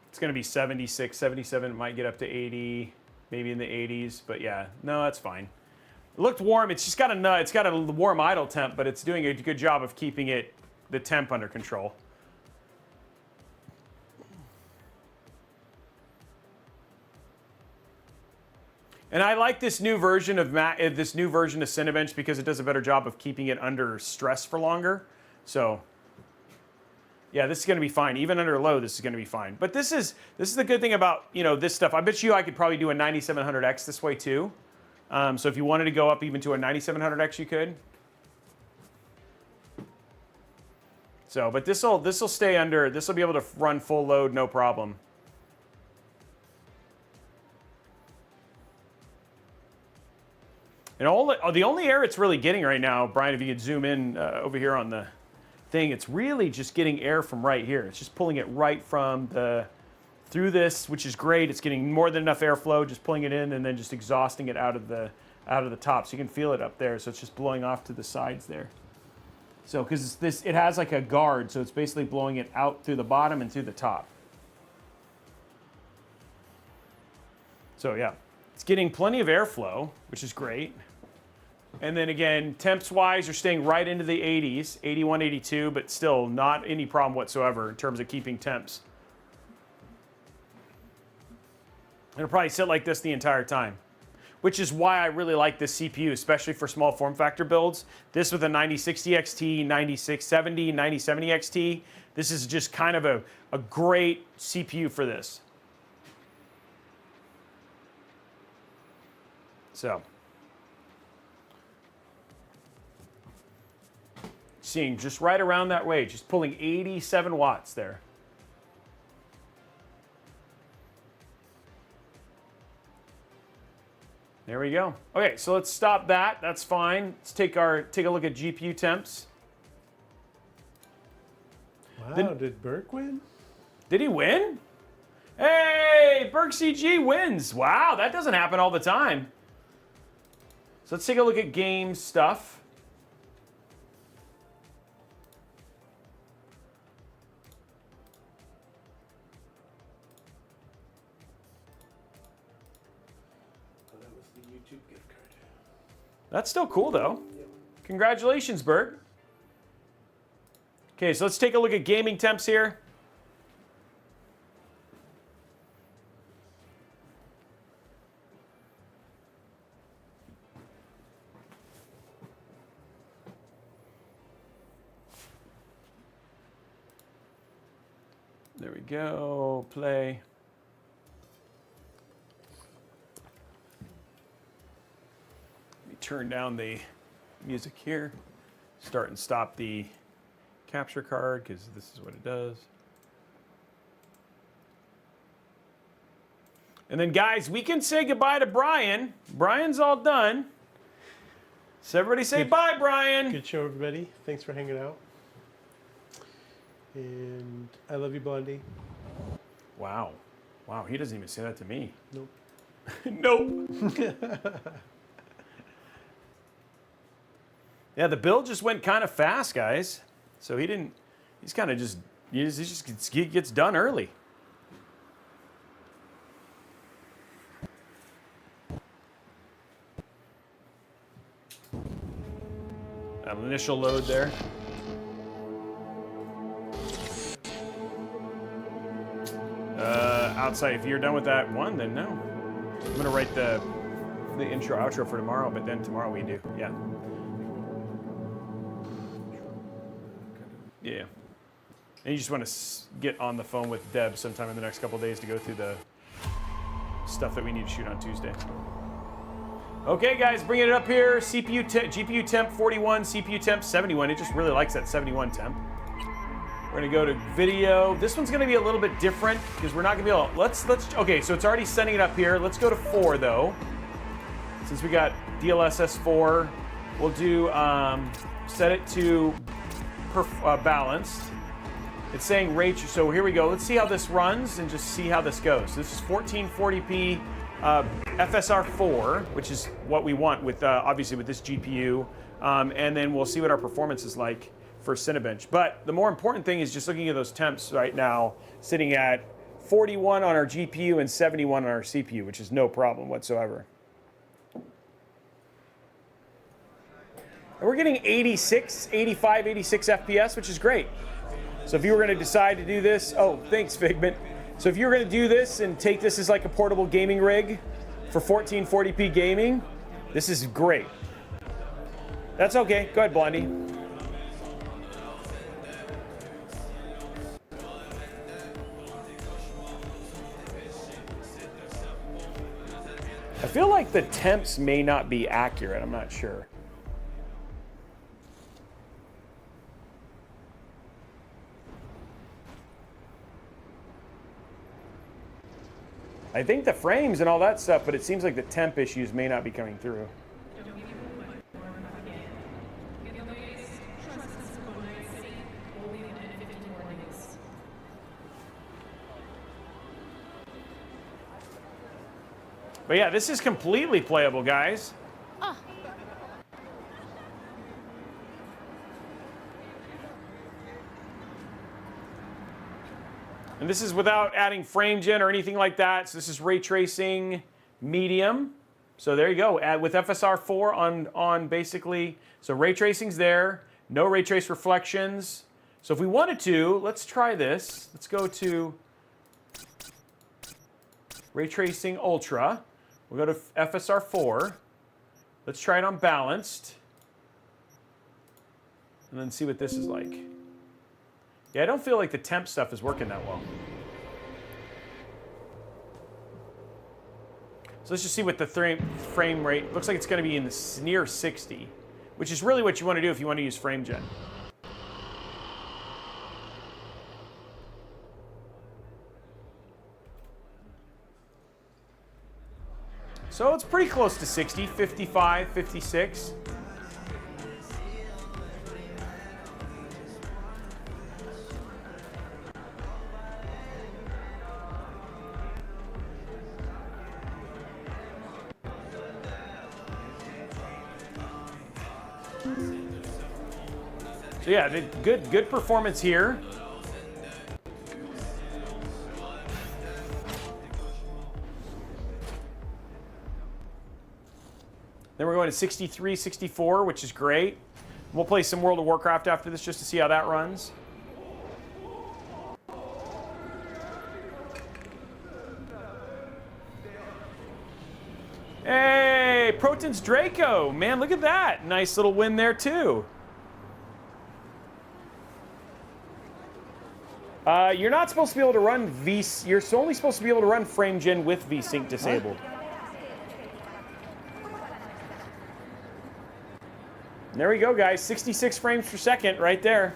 It's gonna be 76, 77, it might get up to 80, maybe in the 80s, but yeah, no, that's fine. It looked warm, it's just got a warm idle temp, but it's doing a good job of keeping the temp under control. And I like this new version of Cinebench because it does a better job of keeping it under stress for longer. So, yeah, this is going to be fine. Even under low, this is going to be fine. But this is the good thing about this stuff. I bet you I could probably do a 9700X this way too. So if you wanted to go up even to a 9700X, you could. So, but this will stay under. This will be able to run full load, no problem. And the only error it's really getting right now, Brian, if you could zoom in over here on the thing, it's really just getting air from right here. It's just pulling it right from through this, which is great. It's getting more than enough airflow, just pulling it in and then just exhausting it out of the top. So you can feel it up there. So it's just blowing off to the sides there. So because it has like a guard, so it's basically blowing it out through the bottom and through the top. So yeah, it's getting plenty of airflow, which is great. And then again, temps-wise, you're staying right into the 80s, 81, 82, but still not any problem whatsoever in terms of keeping temps. It'll probably sit like this the entire time, which is why I really like this CPU, especially for small form factor builds. This with a 9060XT, 9670, 9070XT, this is just kind of a great CPU for this. So, seeing just right around that way, just pulling 87 watts there. There we go. Okay, so let's stop that. That's fine. Let's take a look at GPU temps. Wow, did Burke win? Did he win? Hey, Burke CG wins. Wow, that doesn't happen all the time. So let's take a look at game stuff. Oh, that was the YouTube gift card. That's still cool though. Yep. Congratulations, Bert. Okay, so let's take a look at gaming temps here. There we go, play. Let me turn down the music here. start and stop the capture card because this is what it does. And then, guys, we can say goodbye to Brian. Brian's all done. So everybody say bye, Brian. Good show, everybody. Thanks for hanging out. And I love you, Blondie. Wow. Wow, he doesn't even say that to me. Nope. Nope. Yeah, the build just went kind of fast, guys. So he's kind of just, he gets done early. An initial load there. Outside, if you're done with that one, then no. I'm gonna write the intro, outro for tomorrow, but then tomorrow we do, yeah. Yeah. And you just want to get on the phone with Deb sometime in the next couple of days to go through the stuff that we need to shoot on Tuesday. Okay, guys, bringing it up here. GPU temp 41, CPU temp 71. It just really likes that 71 temp. We're gonna go to video. This one's gonna be a little bit different because we're not gonna be able. Okay, so it's already setting it up here. Let's go to 4 though. Since we got DLSS 4, we'll do set it to balanced. It's saying rate. So here we go. Let's see how this runs and just see how this goes. This is 1440p FSR4, which is what we want with obviously with this GPU, and then we'll see what our performance is like for Cinebench. But the more important thing is just looking at those temps right now, sitting at 41 on our GPU and 71 on our CPU, which is no problem whatsoever. And we're getting 86, 85, 86 FPS, which is great. So if you were going to decide to do this, oh, thanks, Figment. So if you were going to do this and take this as like a portable gaming rig for 1440p gaming, this is great. That's okay. Go ahead, Blondie. I feel like the temps may not be accurate. I'm not sure. I think the frames and all that stuff, but it seems like the temp issues may not be coming through. But yeah, this is completely playable, guys. And this is without adding frame gen or anything like that. So this is ray tracing medium. So there you go. Add with FSR4 on basically. So ray tracing's there. No ray trace reflections. So if we wanted to, let's try this. Let's go to ray tracing ultra. We'll go to FSR4. Let's try it on balanced. And then see what this is like. Yeah, I don't feel like the temp stuff is working that well. So let's just see what the frame rate looks like. It's going to be in the near 60, which is really what you want to do if you want to use frame gen. So it's pretty close to 60, 55, 56. So yeah, good performance here. Then we're going to 63, 64, which is great. We'll play some World of Warcraft after this just to see how that runs. Hey, Proton's Draco. Man, look at that. Nice little win there, too. You're not supposed to be able to run you're only supposed to be able to run frame gen with VSync disabled. There we go, guys. 66 frames per second right there.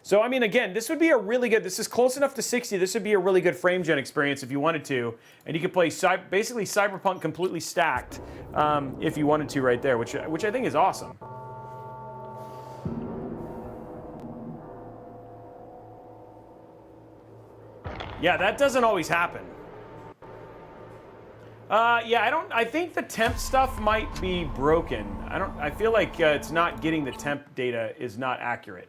So, I mean, again, this would be a really good, this is close enough to 60. This would be a really good frame gen experience if you wanted to. And you could play basically Cyberpunk completely stacked if you wanted to right there, which I think is awesome. Yeah, that doesn't always happen. Yeah, I think the temp stuff might be broken. I feel like it's not getting the temp data is not accurate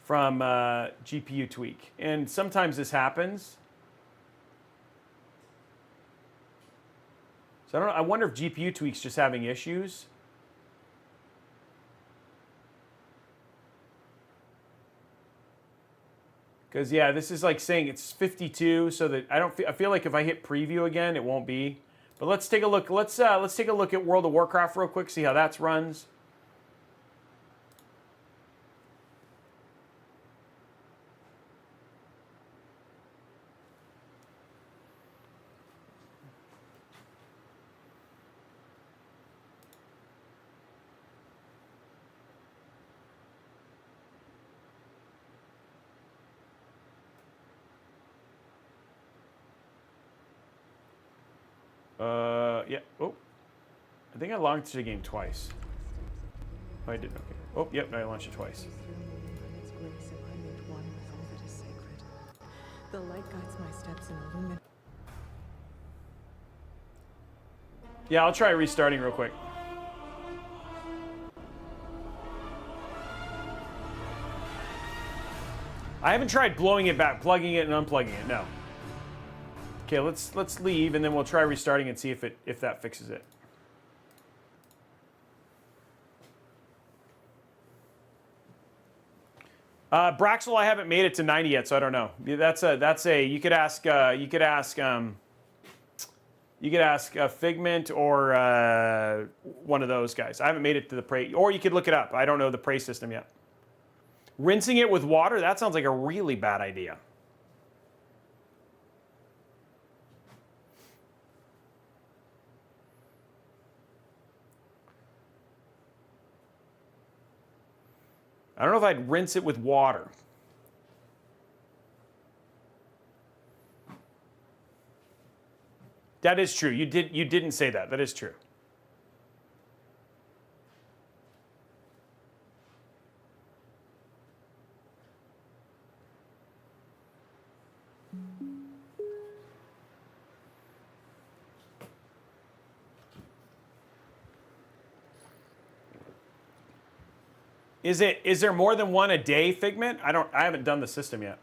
from GPU tweak. And sometimes this happens. So I wonder if GPU tweak's just having issues. Because yeah, this is like saying it's 52, so that I feel like if I hit preview again, it won't be. But let's take a look. Let's take a look at World of Warcraft real quick, see how that runs. Yeah. Oh, I think I launched the game twice. Oh, I did. Okay. Oh, yep. I launched it twice. The light guides my steps and illumines. Yeah, I'll try restarting real quick. I haven't tried blowing it back, plugging it and unplugging it. No. Okay, let's leave and then we'll try restarting and see if that fixes it. Braxel, I haven't made it to 90 yet, so I don't know. That's a you could ask Figment or one of those guys. I haven't made it to the Prey, or you could look it up. I don't know the Prey system yet. Rinsing it with water, that sounds like a really bad idea. I don't know if I'd rinse it with water. That is true. You didn't say that. That is true. Is there more than one a day, Figment? I haven't done the system yet.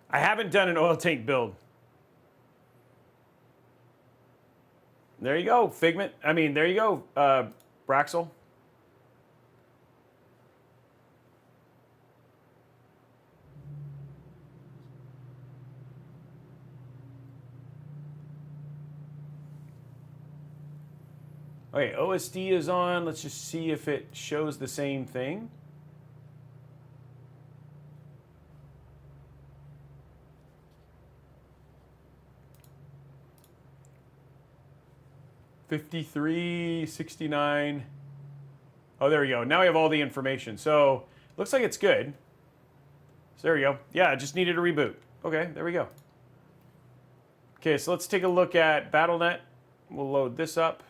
I haven't done an oil tank build. There you go, Figment. I mean, there you go, Braxel. Okay, OSD is on. Let's just see if it shows the same thing. $53.69. Oh, there we go. Now we have all the information. So looks like it's good. So there we go. Yeah, I just needed a reboot. Okay, there we go. Okay, so let's take a look at BattleNet. We'll load this up.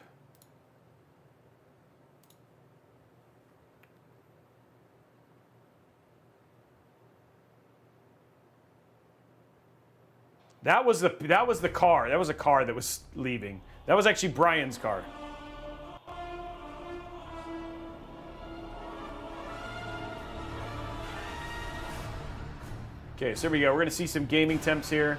That was the car. That was a car that was leaving. That was actually Brian's car. Okay, so here we go. We're going to see some gaming temps here.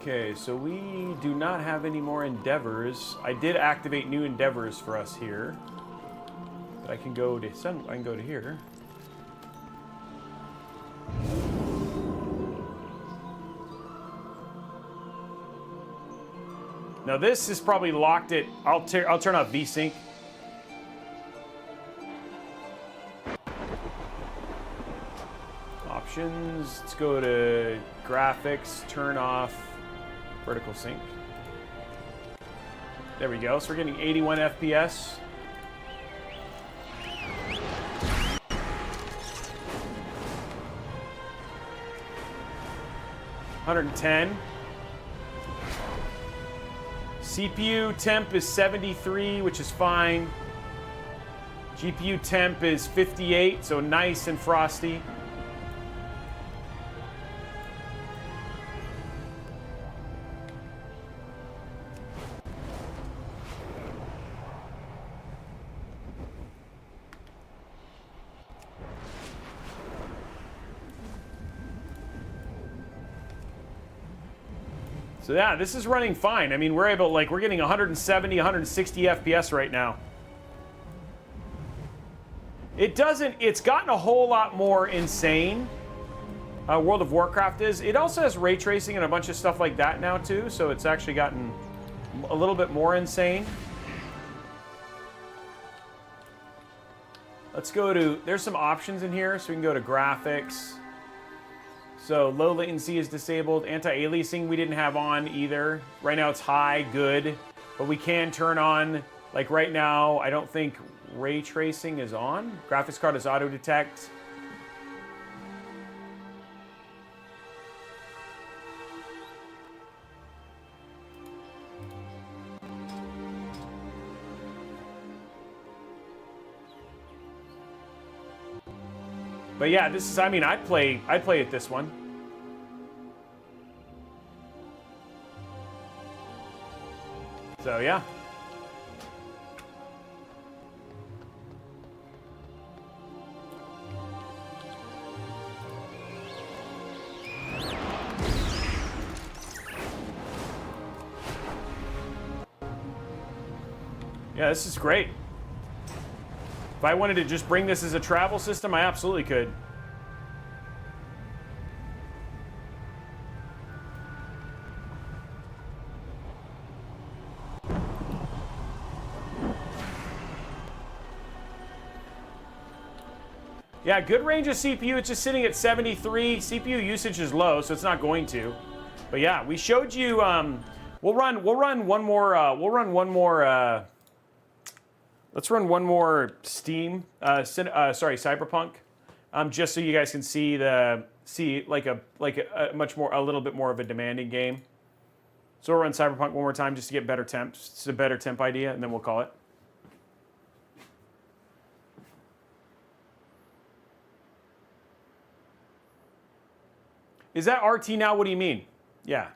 Okay, so we do not have any more endeavors. I did activate new endeavors for us here. But I can go to I can go to here. Now this is probably locked at. I'll turn off VSync. Options. Let's go to graphics. Turn off vertical sync. There we go. So we're getting 81 FPS. $110. CPU temp is 73, which is fine. GPU temp is 58, so nice and frosty. So yeah, this is running fine. I mean, we're getting 170, 160 FPS right now. It's gotten a whole lot more insane. World of Warcraft is. It also has ray tracing and a bunch of stuff like that now too, so it's actually gotten a little bit more insane. Let's go to, there's some options in here, so we can go to graphics. So low latency is disabled. Anti-aliasing we didn't have on either. Right now it's high, good. But we can turn on, like right now, I don't think ray tracing is on. Graphics card is auto detect. But yeah, this is, I mean, I play at this one. So yeah. Yeah, this is great. If I wanted to just bring this as a travel system, I absolutely could. Yeah, good range of CPU. It's just sitting at 73. CPU usage is low, so it's not going to. But yeah, we showed you. We'll run one more. Let's run one more Steam, Cyberpunk, just so you guys can see a little bit more of a demanding game. So we'll run Cyberpunk one more time just to get better temps. It's a better temp idea, and then we'll call it. Is that RT now? What do you mean? Yeah.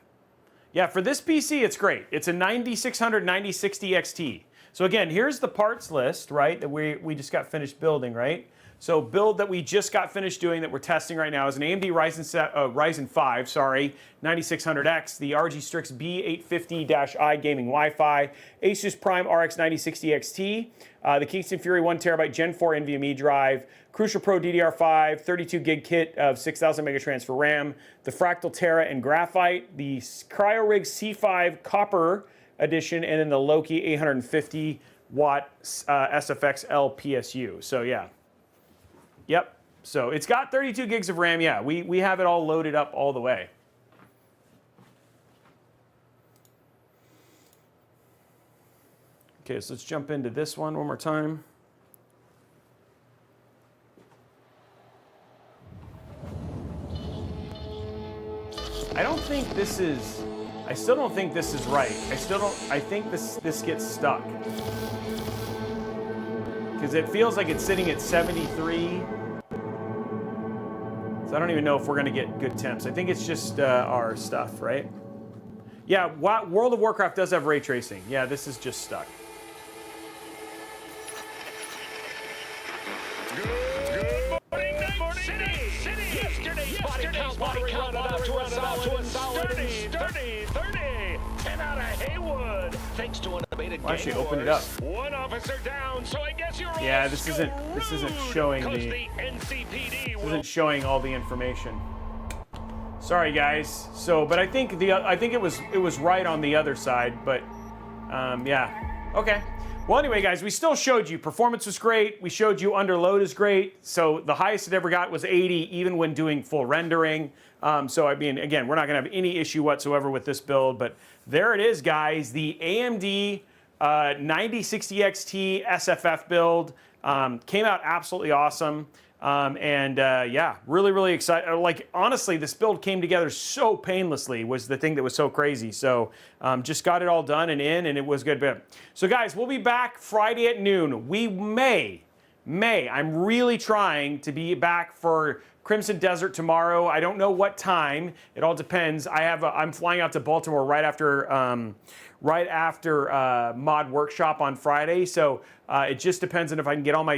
Yeah, for this PC, it's great. It's a 9600 9060 XT. So again, here's the parts list, right, that we just got finished building, right? So build that we just got finished doing that we're testing right now is an AMD Ryzen 5, 9600X, the RG Strix B850-I gaming Wi-Fi, ASUS Prime RX 9060 XT, the Kingston Fury 1TB Gen 4 NVMe drive, Crucial Pro DDR5, 32 gig kit of 6000 megatransfer RAM, the Fractal Terra and Graphite, the CryoRig C5 Copper edition, and then the Loki 850 watt SFX LPSU. So yeah. Yep. So it's got 32 gigs of RAM. Yeah, we have it all loaded up all the way. Okay, so let's jump into this one more time. I don't think this is, I still don't think this is right. I think this gets stuck. Because it feels like it's sitting at 73. So I don't even know if we're going to get good temps. I think it's just our stuff, right? Yeah, World of Warcraft does have ray tracing. Yeah, this is just stuck. Good morning, Night City! Yesterday's body count Body count out to a solid 30. 10 out of Haywood. Thanks to unabated Why don't you game open it wars. up? One officer down, so I guess you're Yeah, all this isn't showing the NCPD isn't showing all the information. Sorry guys. So, but I think it was right on the other side, but yeah. Okay. Well, anyway, guys, we still showed you performance was great. We showed you under load is great. So the highest it ever got was 80, even when doing full rendering. So I mean, again, we're not going to have any issue whatsoever with this build. But there it is, guys. The AMD 9060XT SFF build came out absolutely awesome. Yeah, really excited. Like, honestly, this build came together so painlessly was the thing that was so crazy. So just got it all done and in, and it was good. So guys, we'll be back Friday at noon. We may, I'm really trying to be back for Crimson Desert tomorrow. I don't know what time. It all depends. I'm flying out to Baltimore right after Mod Workshop on Friday. So it just depends on if I can get all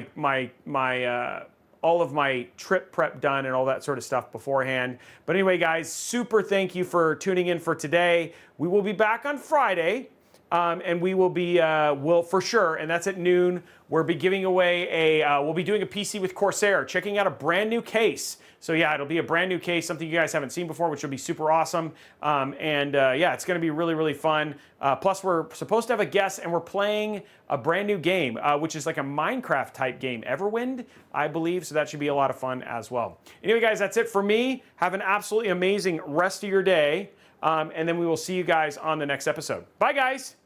all of my trip prep done and all that sort of stuff beforehand. But anyway, guys, super thank you for tuning in for today. We will be back on Friday, and we will be, for sure, and that's at noon. We'll be giving away we'll be doing a PC with Corsair, checking out a brand new case. So yeah, it'll be a brand new case, something you guys haven't seen before, which will be super awesome. Yeah, it's gonna be really fun. Plus we're supposed to have a guest, and we're playing a brand new game, which is like a Minecraft type game, Everwind, I believe. So that should be a lot of fun as well. Anyway, guys, that's it for me. Have an absolutely amazing rest of your day. And then we will see you guys on the next episode. Bye, guys.